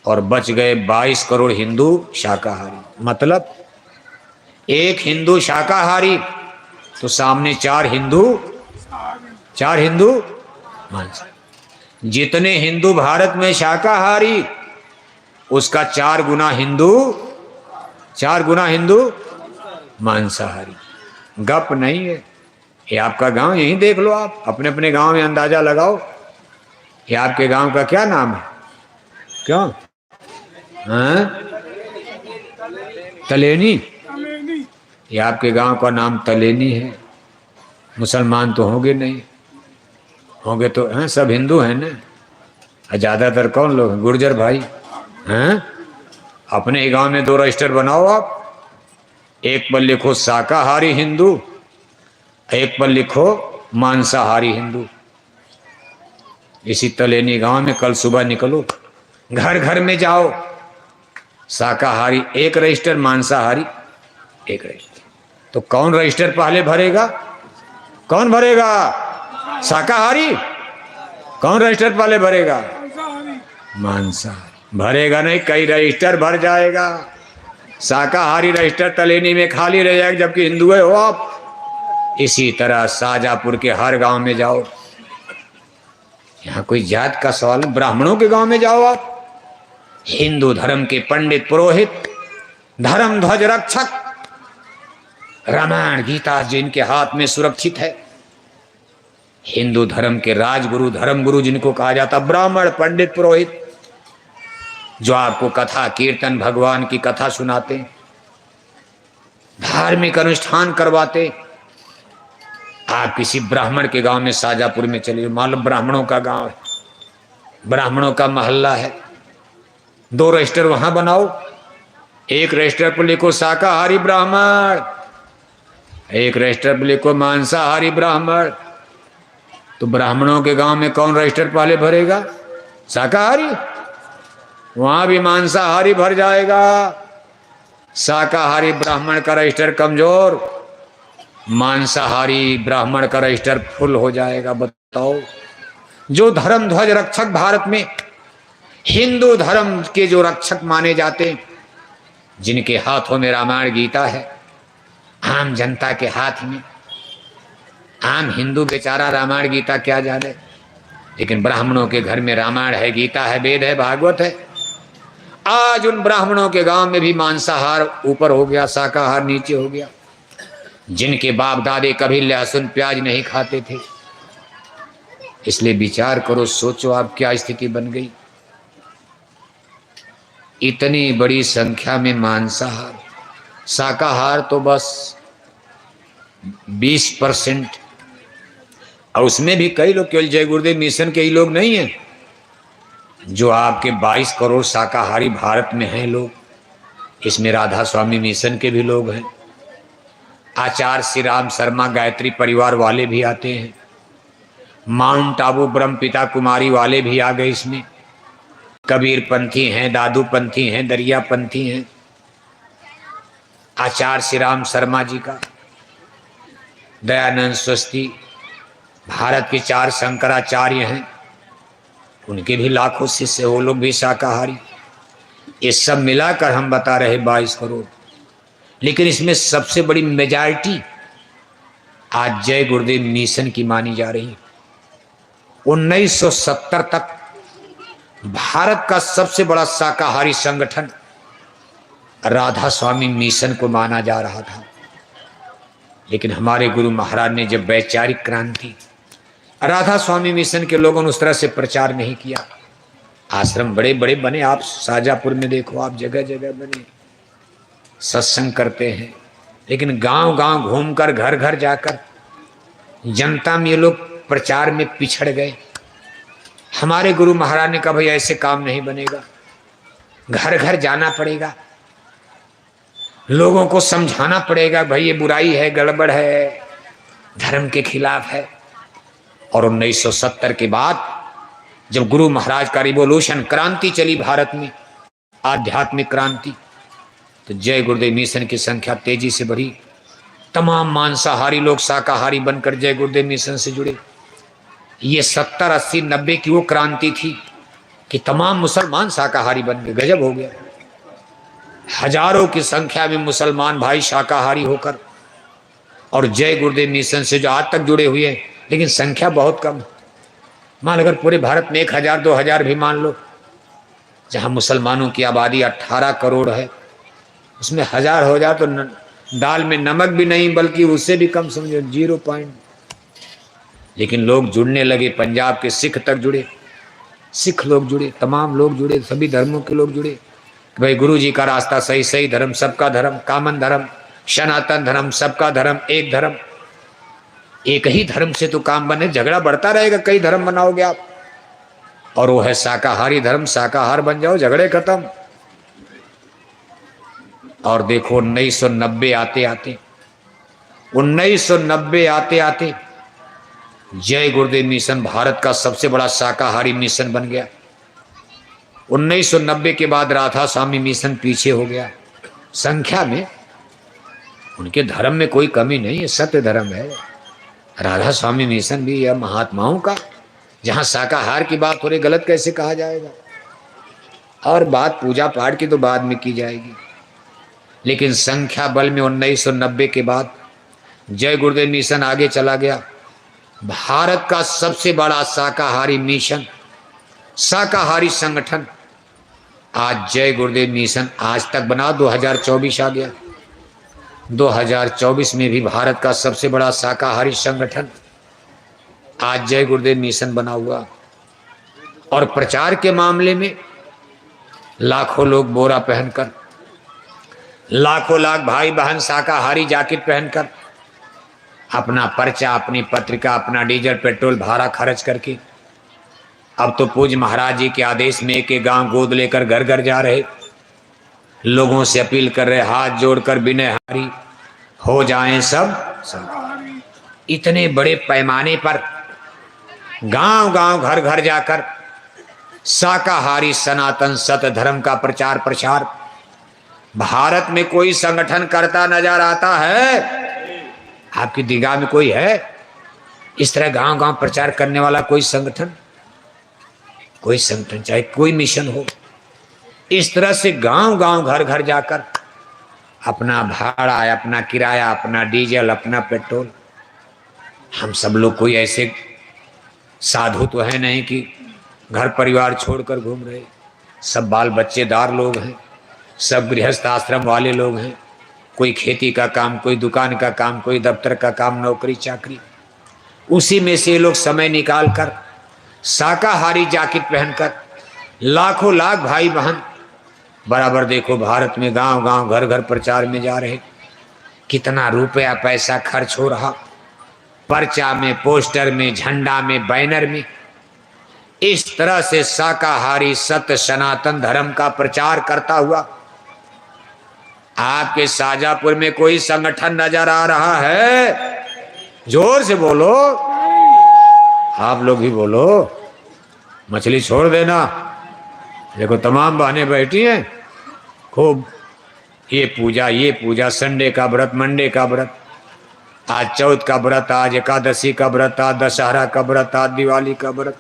और बच गए 22 करोड़ हिंदू शाकाहारी। मतलब एक हिंदू शाकाहारी तो सामने 4 हिंदू मांसाहारी। जितने हिंदू भारत में शाकाहारी उसका 4 गुना हिंदू मांसाहारी। गप नहीं है। ये आपका गांव यहीं देख लो, आप अपने अपने गांव में अंदाजा लगाओ। ये आपके गांव का क्या नाम है? क्यों? हाँ? तलेनी, ये आपके गांव का नाम तलेनी है। मुसलमान तो होंगे नहीं, होंगे तो हैं सब हिंदू हैं ना। ज्यादातर कौन लोग हैं? गुर्जर भाई हैं। अपने ही गांव में 2 रजिस्टर बनाओ आप, एक पर लिखो शाकाहारी हिंदू, एक पर लिखो मांसाहारी हिंदू। इसी तलेनी गांव में कल सुबह निकलो, घर घर में जाओ, शाकाहारी एक रजिस्टर, मांसाहारी एक रजिस्टर। तो कौन रजिस्टर पहले भरेगा? कौन भरेगा? शाकाहारी। कौन रजिस्टर पहले भरेगा? मांसाहारी। भरेगा नहीं, कई रजिस्टर भर जाएगा। शाकाहारी रजिस्टर तलेनी में खाली रह जाएगा, जबकि हिंदू हो आप। इसी तरह शाहजहांपुर के हर गांव में जाओ, यहाँ कोई जात का सवाल, ब्राह्मणों के गांव में जाओ आप, हिंदू धर्म के पंडित पुरोहित, धर्म ध्वज रक्षक, रामायण गीता जिनके हाथ में सुरक्षित है, हिंदू धर्म के राजगुरु धर्मगुरु जिनको कहा जाता, ब्राह्मण पंडित पुरोहित, जो आपको कथा कीर्तन भगवान की कथा सुनाते, धार्मिक अनुष्ठान करवाते। आप किसी ब्राह्मण के गांव में शाहजहांपुर में चलिए, मान लो ब्राह्मणों का गांव है, ब्राह्मणों का मोहल्ला है, 2 रजिस्टर वहां बनाओ, एक रजिस्टर पर लिखो शाकाहारी ब्राह्मण, एक रजिस्टर पर लिखो मांसाहारी ब्राह्मण। तो ब्राह्मणों के गांव में कौन रजिस्टर पहले भरेगा? शाकाहारी। वहां भी मांसाहारी भर जाएगा, शाकाहारी ब्राह्मण का रजिस्टर कमजोर, मांसाहारी ब्राह्मण का रजिस्टर फुल हो जाएगा। बताओ, जो धर्म ध्वज रक्षक भारत में, हिंदू धर्म के जो रक्षक माने जाते, जिनके हाथों में रामायण गीता है, आम जनता के हाथ में, आम हिंदू बेचारा रामायण गीता क्या जाने, लेकिन ब्राह्मणों के घर में रामायण है, गीता है, वेद है, भागवत है। आज उन ब्राह्मणों के गांव में भी मांसाहार ऊपर हो गया, शाकाहार नीचे हो गया। जिनके बाप दादे कभी लहसुन प्याज नहीं खाते थे। इसलिए विचार करो, सोचो आप क्या स्थिति बन गई। इतनी बड़ी संख्या में मांसाहार, शाकाहार तो बस 20%, और उसमें भी कई लोग, केवल जय गुरुदेव मिशन के ही लोग नहीं हैं, जो आपके 22 करोड़ शाकाहारी भारत में हैं लोग, इसमें राधा स्वामी मिशन के भी लोग हैं, आचार्य श्री राम शर्मा गायत्री परिवार वाले भी आते हैं, माउंट आबू ब्रह्म पिता कुमारी वाले भी आ गए इसमें, कबीर पंथी हैं, दादू पंथी हैं, दरिया पंथी हैं, आचार्य श्री राम शर्मा जी का, दयानंद स्वस्ति, भारत के 4 शंकराचार्य हैं, उनके भी लाखों शिष्य, वो लोग भी शाकाहारी। ये सब मिलाकर हम बता रहे 22 करोड़। लेकिन इसमें सबसे बड़ी मेजॉरिटी आज जय गुरुदेव मिशन की मानी जा रही है। 1970 तक भारत का सबसे बड़ा शाकाहारी संगठन राधा स्वामी मिशन को माना जा रहा था। लेकिन हमारे गुरु महाराज ने जब वैचारिक क्रांति, राधा स्वामी मिशन के लोगों ने उस तरह से प्रचार नहीं किया। आश्रम बड़े बड़े बने, आप शाहजहांपुर में देखो, आप जगह जगह बने, सत्संग करते हैं, लेकिन गांव गांव घूमकर, घर घर जाकर जनता में ये लोग प्रचार में पिछड़ गए। हमारे गुरु महाराज ने कहा भाई ऐसे काम नहीं बनेगा, घर घर जाना पड़ेगा, लोगों को समझाना पड़ेगा भाई ये बुराई है, गड़बड़ है, धर्म के खिलाफ है। और 1970 के बाद जब गुरु महाराज का रिवोल्यूशन, क्रांति चली भारत में, आध्यात्मिक क्रांति, तो जय गुरुदेव मिशन की संख्या तेजी से बढ़ी। तमाम मांसाहारी लोग शाकाहारी बनकर जय गुरुदेव मिशन से जुड़े। ये 70, 80, 90 की वो क्रांति थी कि तमाम मुसलमान शाकाहारी बन गए। गजब हो गया, हजारों की संख्या में मुसलमान भाई शाकाहारी होकर और जय गुरुदेव मिशन से जो आज तक जुड़े हुए हैं, लेकिन संख्या बहुत कम। मान अगर पूरे भारत में 1000, 2000 भी मान लो, जहां मुसलमानों की आबादी 18 करोड़ है, उसमें 1000 हो जाए तो दाल में नमक भी नहीं, बल्कि उससे भी कम समझो, 0 पॉइंट। लेकिन लोग जुड़ने लगे, पंजाब के सिख तक जुड़े, सिख लोग जुड़े, तमाम लोग जुड़े, सभी धर्मों के लोग जुड़े। कि भाई गुरु जी का रास्ता सही, सही धर्म, सबका धर्म, कामन धर्म, सनातन धर्म, सबका धर्म, एक धर्म। एक ही धर्म से तो काम बने, झगड़ा बढ़ता रहेगा, कई धर्म बनाओगे आप। और वो है शाकाहारी धर्म, शाकाहार बन जाओ, झगड़े खत्म। और देखो 1990 आते आते 1990 आते आते जय गुरुदेव मिशन भारत का सबसे बड़ा शाकाहारी मिशन बन गया। 1990 के बाद राधा स्वामी मिशन पीछे हो गया संख्या में। उनके धर्म में कोई कमी नहीं है, सत्य धर्म है। राधा स्वामी मिशन भी यह महात्माओं का, जहां शाकाहार की बात हो रही, गलत कैसे कहा जाएगा। और बात पूजा पाठ की तो बाद में की जाएगी, लेकिन संख्या बल में 1990 के बाद जय गुरुदेव मिशन आगे चला गया। भारत का सबसे बड़ा शाकाहारी मिशन, शाकाहारी संगठन आज जय गुरुदेव मिशन आज तक बना। 2024 आ गया, 2024 में भी भारत का सबसे बड़ा शाकाहारी संगठन आज जय गुरुदेव मिशन बना हुआ। और प्रचार के मामले में लाखों लोग बोरा पहनकर, लाखों लाख भाई बहन शाकाहारी जैकेट पहनकर अपना पर्चा, अपनी पत्रिका, अपना डीजल पेट्रोल भाड़ा खर्च करके अब तो पूज्य महाराज जी के आदेश में एक गांव गोद लेकर घर घर जा रहे, लोगों से अपील कर रहे, हाथ जोड़कर विनय हारी हो जाएं सब। इतने बड़े पैमाने पर गांव गांव घर घर जाकर शाकाहारी सनातन सत धर्म का प्रचार प्रसार भारत में कोई संगठन करता नजर आता है? आपकी निगाह में कोई है इस तरह गांव गांव प्रचार करने वाला? कोई संगठन, कोई संगठन चाहे कोई मिशन हो, इस तरह से गांव गांव घर घर जाकर अपना भाड़ा, अपना किराया, अपना डीजल, अपना पेट्रोल। हम सब लोग कोई ऐसे साधु तो है नहीं कि घर परिवार छोड़कर घूम रहे। सब बाल बच्चेदार लोग हैं, सब गृहस्थ आश्रम वाले लोग हैं। कोई खेती का काम, कोई दुकान का काम, कोई दफ्तर का काम, नौकरी चाकरी, उसी में से लोग समय निकाल कर शाकाहारी जैकेट पहनकर लाखों लाख भाई बहन बराबर देखो भारत में गांव गांव घर घर प्रचार में जा रहे। कितना रुपया पैसा खर्च हो रहा पर्चा में, पोस्टर में, झंडा में, बैनर में। इस तरह से शाकाहारी सत्य सनातन धर्म का प्रचार करता हुआ आपके शाजापुर में कोई संगठन नजर आ रहा है? जोर से बोलो, आप लोग भी बोलो। मछली छोड़ देना। देखो तमाम बहनें बैठी हैं, खूब ये पूजा, संडे का व्रत, मंडे का व्रत, आज चौथ का व्रत, आज एकादशी का व्रत, आज दशहरा का व्रत, आज दिवाली का व्रत।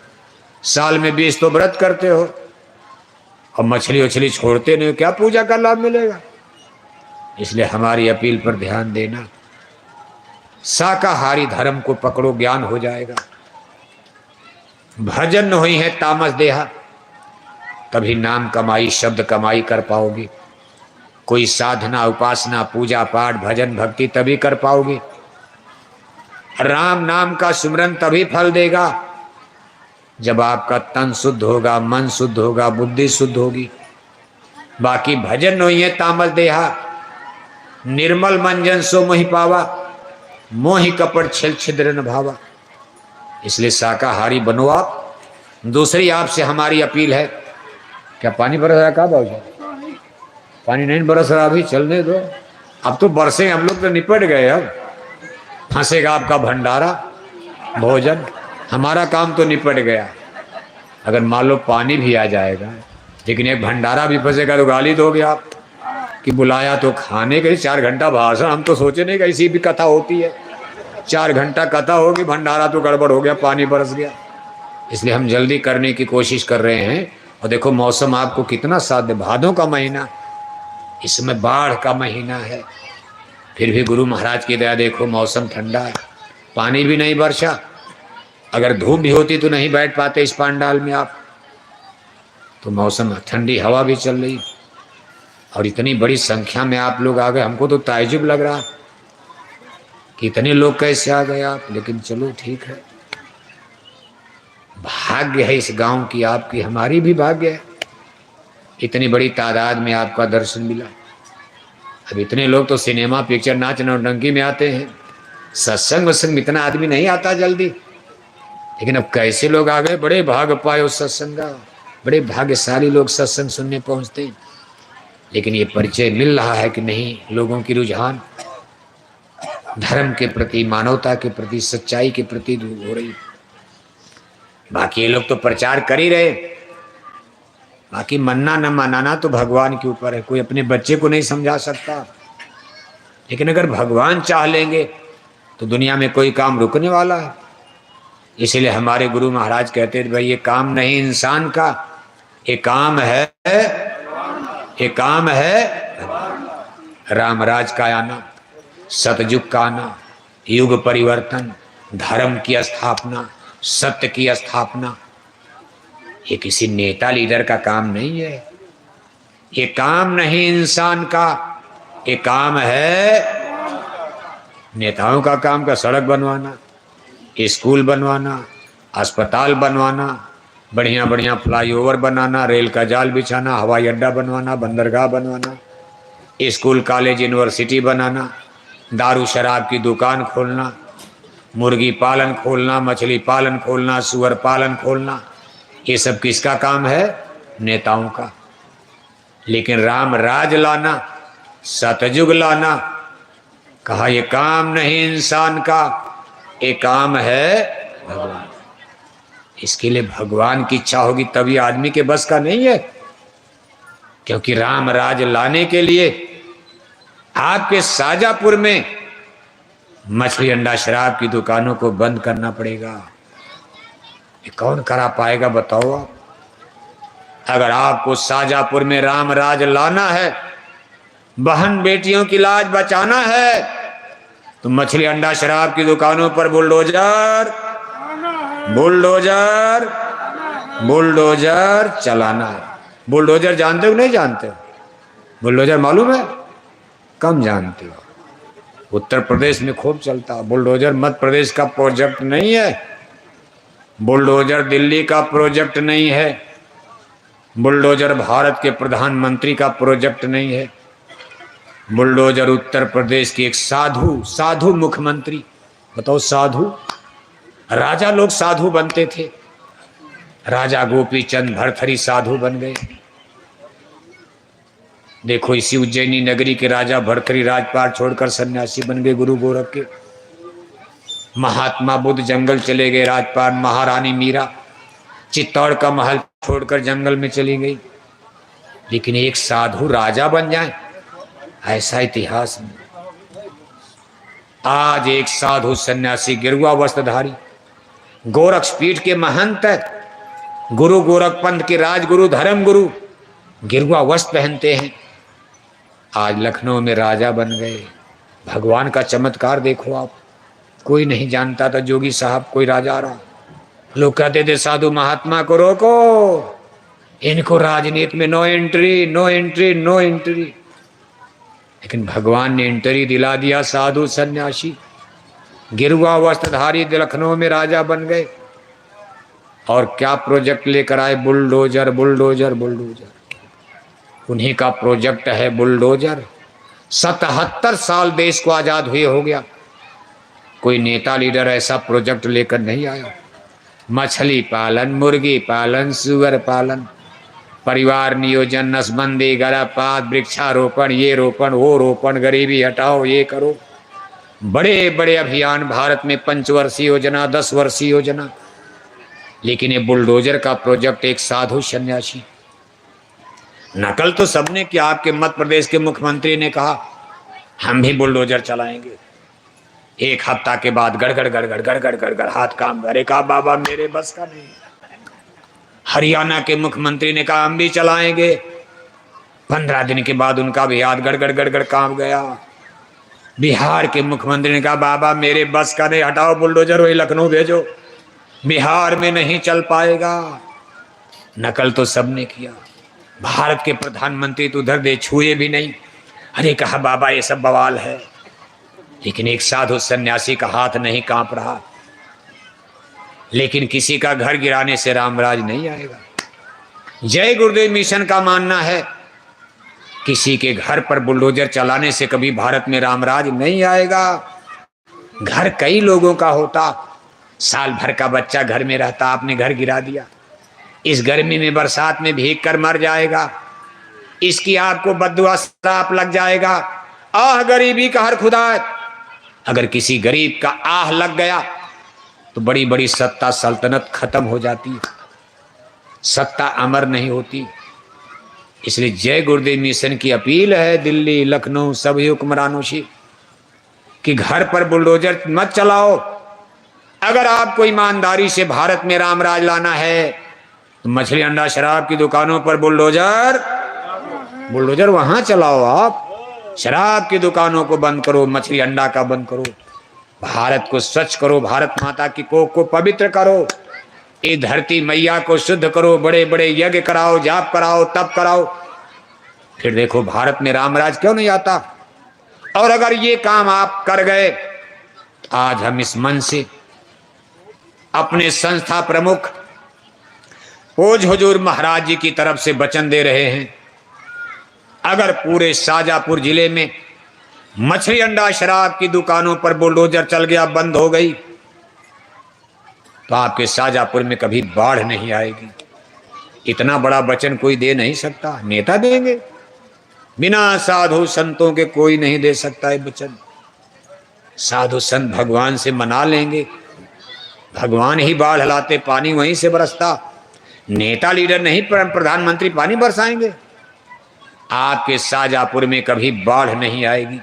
साल में 20 तो व्रत करते हो और मछली उछली छोड़ते नहीं, क्या पूजा का लाभ मिलेगा? इसलिए हमारी अपील पर ध्यान देना। शाकाहारी धर्म को पकड़ो, ज्ञान हो जाएगा। भजन नहीं है तामस देहा, तभी नाम कमाई, शब्द कमाई कर पाओगे। कोई साधना, उपासना, पूजा पाठ, भजन भक्ति तभी कर पाओगे। राम नाम का सुमरन तभी फल देगा जब आपका तन शुद्ध होगा, मन शुद्ध होगा, बुद्धि शुद्ध होगी। बाकी भजन नहीं है तामस देहा, निर्मल मंजन सो मोहि पावा, मोहि कपट छल छिद्र न भावा। इसलिए शाकाहारी बनो आप। दूसरी आपसे हमारी अपील है, क्या पानी बरस रहा? कहाँ भाव? पानी नहीं बरस रहा अभी, चलने दो। अब तो बरसे, हम लोग तो निपट गए। अब फंसेगा आपका भंडारा, भोजन, हमारा काम तो निपट गया। अगर मान लो पानी भी आ जाएगा, लेकिन एक भंडारा भी फंसेगा तो गाली दोगे आप कि बुलाया तो खाने के लिए 4 घंटा भाषण। हम तो सोचे नहीं कि ऐसी भी कथा होती है। 4 घंटा कथा होगी, भंडारा तो गड़बड़ हो गया, पानी बरस गया। इसलिए हम जल्दी करने की कोशिश कर रहे हैं। और देखो मौसम आपको कितना साथ दे, भादों का महीना, इसमें बाढ़ का महीना है, फिर भी गुरु महाराज की दया देखो मौसम ठंडा है, पानी भी नहीं बरसा। अगर धूप भी होती तो नहीं बैठ पाते इस पंडाल में आप। तो मौसम, ठंडी हवा भी चल रही और इतनी बड़ी संख्या में आप लोग आ गए। हमको तो ताज्जुब लग रहा कि इतने लोग कैसे आ गए आप। लेकिन चलो ठीक है, भाग्य है इस गांव की, आपकी, हमारी भी भाग्य है। इतनी बड़ी तादाद में आपका दर्शन मिला। अब इतने लोग तो सिनेमा पिक्चर नाच नौटंकी में आते हैं, सत्संग वत्संग इतना आदमी नहीं आता जल्दी। लेकिन अब कैसे लोग आ गए, बड़े भाग पाए उस सत्संग का, बड़े भाग्यशाली लोग सत्संग सुनने पहुंचते हैं। लेकिन ये परिचय मिल रहा है कि नहीं, लोगों की रुझान धर्म के प्रति, मानवता के प्रति, सच्चाई के प्रति हो रही। बाकी ये लोग तो प्रचार कर ही रहे, बाकी मानना न मानना तो भगवान के ऊपर है। कोई अपने बच्चे को नहीं समझा सकता, लेकिन अगर भगवान चाह लेंगे तो दुनिया में कोई काम रुकने वाला है। इसलिए हमारे गुरु महाराज कहते थे, भाई ये काम नहीं इंसान का, ये काम है, ये काम है रामराज का आना, सतयुग का आना, युग परिवर्तन, धर्म की स्थापना, सत्य की स्थापना। ये किसी नेता लीडर का काम नहीं है, ये काम नहीं इंसान का, ये काम है नेताओं का। काम का सड़क बनवाना, स्कूल बनवाना, अस्पताल बनवाना, बढ़िया बढ़िया फ्लाईओवर बनाना, रेल का जाल बिछाना, हवाई अड्डा बनवाना, बंदरगाह बनवाना, स्कूल कॉलेज यूनिवर्सिटी बनाना, दारू शराब की दुकान खोलना, मुर्गी पालन खोलना, मछली पालन खोलना, सुअर पालन खोलना। ये सब किसका काम है? नेताओं का। लेकिन राम राज लाना, सतयुग लाना, कहा ये काम नहीं इंसान का, ये काम है भगवान। इसके लिए भगवान की इच्छा होगी तभी, आदमी के बस का नहीं है। क्योंकि राम राज लाने के लिए आपके शाजापुर में मछली अंडा शराब की दुकानों को बंद करना पड़ेगा। ये कौन करा पाएगा बताओ आप? अगर आपको शाजापुर में राम राज लाना है, बहन बेटियों की लाज बचाना है, तो मछली अंडा शराब की दुकानों पर बुलडोजर बुलडोजर बुलडोजर चलाना है। बुलडोजर जानते हो नहीं जानते हो? बुलडोजर मालूम है? कम जानते हो। उत्तर प्रदेश में खूब चलता। बुलडोजर मध्य प्रदेश का प्रोजेक्ट नहीं है, बुलडोजर दिल्ली का प्रोजेक्ट नहीं है, बुलडोजर भारत के प्रधानमंत्री का प्रोजेक्ट नहीं है। बुलडोजर उत्तर प्रदेश की एक साधु मुख्यमंत्री। बताओ, साधु राजा लोग साधु बनते थे। राजा गोपीचंद भरथरी साधु बन गए। देखो, इसी उज्जैनी नगरी के राजा भरथरी राजपाट छोड़कर सन्यासी बन गए गुरु गोरख के। महात्मा बुद्ध जंगल चले गए राजपाट। महारानी मीरा चित्तौड़ का महल छोड़कर जंगल में चली गई। लेकिन एक साधु राजा बन जाए, ऐसा इतिहास नहीं। आज एक साधु सन्यासी गिरुआ वस्त्रधारी गोरक्षपीठ के महंत गुरु गोरख पंथ के राजगुरु धर्म गुरु गिरुआ वस्त्र पहनते हैं। आज लखनऊ में राजा बन गए। भगवान का चमत्कार देखो आप। कोई नहीं जानता था जोगी साहब कोई राजा रहा। लोग कहते थे साधु महात्मा को रोको, इनको राजनीति में no entry, no entry, no entry. लेकिन भगवान ने एंट्री दिला दिया। साधु सन्यासी गिरुआ वस्त्रधारी लखनऊ में राजा बन गए। और क्या प्रोजेक्ट लेकर आए? Bulldozer bulldozer bulldozer. उन्हीं का प्रोजेक्ट है बुलडोजर। 77 साल देश को आजाद हुए हो गया, कोई नेता लीडर ऐसा प्रोजेक्ट लेकर नहीं आया। मछली पालन, मुर्गी पालन, सुअर पालन, परिवार नियोजन, नसबंदी, गर्भपात, वृक्षारोपण, ये रोपण, वो रोपण, गरीबी हटाओ, ये करो। बड़े बड़े अभियान भारत में, 5 वर्षीय योजना, 10 वर्षीय योजना। लेकिन ये बुलडोजर का प्रोजेक्ट एक साधु सन्यासी। नकल तो सबने किया। आपके मध्य प्रदेश के मुख्यमंत्री ने कहा हम भी बुलडोजर चलाएंगे। एक हफ्ता के बाद गड़गड़ गड़गड़ गड़गड़ गड़गड़ हाथ काम करे। कहा बाबा मेरे बस का नहीं। हरियाणा के मुख्यमंत्री ने कहा हम भी चलाएंगे। 15 दिन के बाद उनका भी हाथ गड़गड़ गड़गड़ काम गया। बिहार के मुख्यमंत्री ने कहा बाबा मेरे बस का नहीं, हटाओ बुलडोजर, वही लखनऊ भेजो, बिहार में नहीं चल पाएगा। नकल तो सबने किया। भारत के प्रधानमंत्री तो उधर दे छुए भी नहीं। अरे कहा बाबा ये सब बवाल है। लेकिन एक साधु सन्यासी का हाथ नहीं कांप रहा। लेकिन किसी का घर गिराने से रामराज नहीं आएगा। जय गुरुदेव मिशन का मानना है किसी के घर पर बुलडोजर चलाने से कभी भारत में रामराज नहीं आएगा। घर कई लोगों का होता, साल भर का बच्चा घर में रहता, आपने घर गिरा दिया, इस गर्मी में बरसात में भीग कर मर जाएगा, इसकी आपको बद्दुआ श्राप लग जाएगा। आह गरीबी का हर खुदा। अगर किसी गरीब का आह लग गया तो बड़ी बड़ी सत्ता सल्तनत खत्म हो जाती है, सत्ता अमर नहीं होती। इसलिए जय गुरुदेव मिशन की अपील है दिल्ली लखनऊ सभी हुक्मरानों से कि घर पर बुलडोजर मत चलाओ। अगर आपको ईमानदारी से भारत में रामराज लाना है तो मछली अंडा शराब की दुकानों पर बुलडोजर वहां चलाओ। आप शराब की दुकानों को बंद करो, मछली अंडा का बंद करो, भारत को स्वच्छ करो, भारत माता की कोख को पवित्र करो, ये धरती मैया को शुद्ध करो, बड़े बड़े यज्ञ कराओ, जाप कराओ, तप कराओ, फिर देखो भारत में रामराज क्यों नहीं आता। और अगर ये काम आप कर गए तो आज हम इस मन से अपने संस्था प्रमुख ओज हुजूर महाराज जी की तरफ से वचन दे रहे हैं, अगर पूरे शाजापुर जिले में मछली अंडा शराब की दुकानों पर बुलडोजर चल गया, बंद हो गई, तो आपके शाजापुर में कभी बाढ़ नहीं आएगी। इतना बड़ा वचन कोई दे नहीं सकता, नेता देंगे, बिना साधु संतों के कोई नहीं दे सकता है वचन। साधु संत भगवान से मना लेंगे, भगवान ही बाढ़ लाते, पानी वहीं से बरसता, नेता लीडर नहीं प्रधानमंत्री पानी बरसाएंगे। आपके शाजापुर में कभी बाढ़ नहीं आएगी,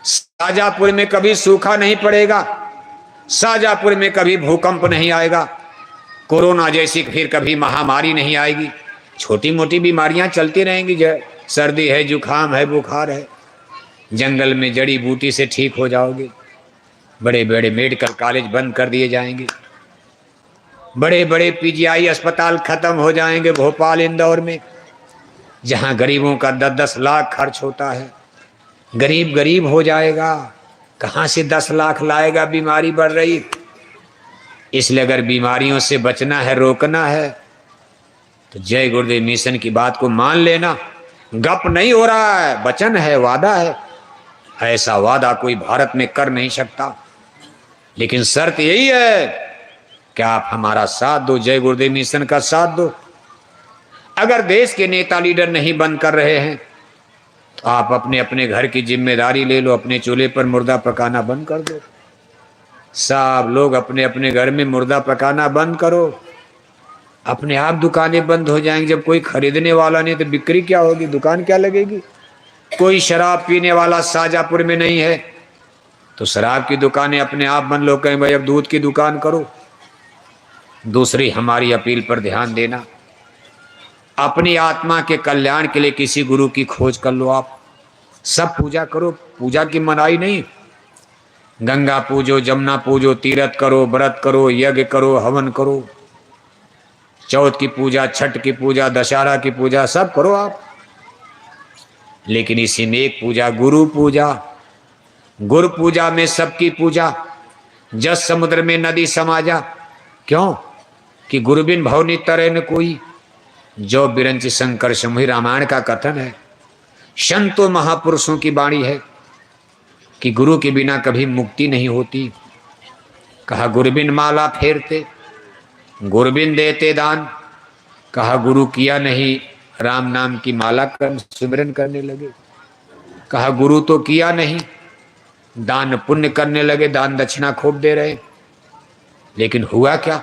शाजापुर में कभी सूखा नहीं पड़ेगा, शाजापुर में कभी भूकंप नहीं आएगा, कोरोना जैसी फिर कभी महामारी नहीं आएगी। छोटी मोटी बीमारियां चलती रहेंगी, सर्दी है, जुखाम है, बुखार है, जंगल में जड़ी बूटी से ठीक हो जाओगे। बड़े बड़े मेडिकल कॉलेज बंद कर दिए जाएंगे, बड़े बड़े पीजीआई अस्पताल खत्म हो जाएंगे भोपाल इंदौर में, जहां गरीबों का 10-10 लाख खर्च होता है। गरीब गरीब हो जाएगा, कहां से 10 लाख लाएगा, बीमारी बढ़ रही। इसलिए अगर बीमारियों से बचना है, रोकना है, तो जय गुरुदेव मिशन की बात को मान लेना। गप नहीं हो रहा है, वचन है, वादा है। ऐसा वादा कोई भारत में कर नहीं सकता, लेकिन शर्त यही है कि आप हमारा साथ दो, जय गुरुदेव मिशन का साथ दो। अगर देश के नेता लीडर नहीं बंद कर रहे हैं तो आप अपने अपने घर की जिम्मेदारी ले लो, अपने चूल्हे पर मुर्दा पकाना बंद कर दो। सब लोग अपने अपने घर में मुर्दा पकाना बंद करो, अपने आप दुकानें बंद हो जाएंगी। जब कोई खरीदने वाला नहीं तो बिक्री क्या होगी, दुकान क्या लगेगी। कोई शराब पीने वाला शाजापुर में नहीं है तो शराब की दुकानें अपने आप बंद। लोग कहें भाई अब दूध की दुकान करो। दूसरी हमारी अपील पर ध्यान देना, अपनी आत्मा के कल्याण के लिए किसी गुरु की खोज कर लो। आप सब पूजा करो, पूजा की मनाही नहीं। गंगा पूजो, जमुना पूजो, तीर्थ करो, व्रत करो, यज्ञ करो, हवन करो, चौथ की पूजा, छठ की पूजा, दशहरा की पूजा, सब करो आप। लेकिन इसी में एक पूजा, गुरु पूजा। गुरु पूजा में सबकी पूजा। जस समुद्र में नदी समा जा, क्यों कि गुरु बिन भव नि तरे न कोई, जो बिरंच शंकर समूह रामायण का कथन है। संतों महापुरुषों की वाणी है कि गुरु के बिना कभी मुक्ति नहीं होती। कहा गुरुबिन माला फेरते, गुरुबिन देते दान। कहा गुरु किया नहीं, राम नाम की माला कर सिमरन करने लगे। कहा गुरु तो किया नहीं, दान पुण्य करने लगे, दान दक्षिणा खूब दे रहे। लेकिन हुआ क्या,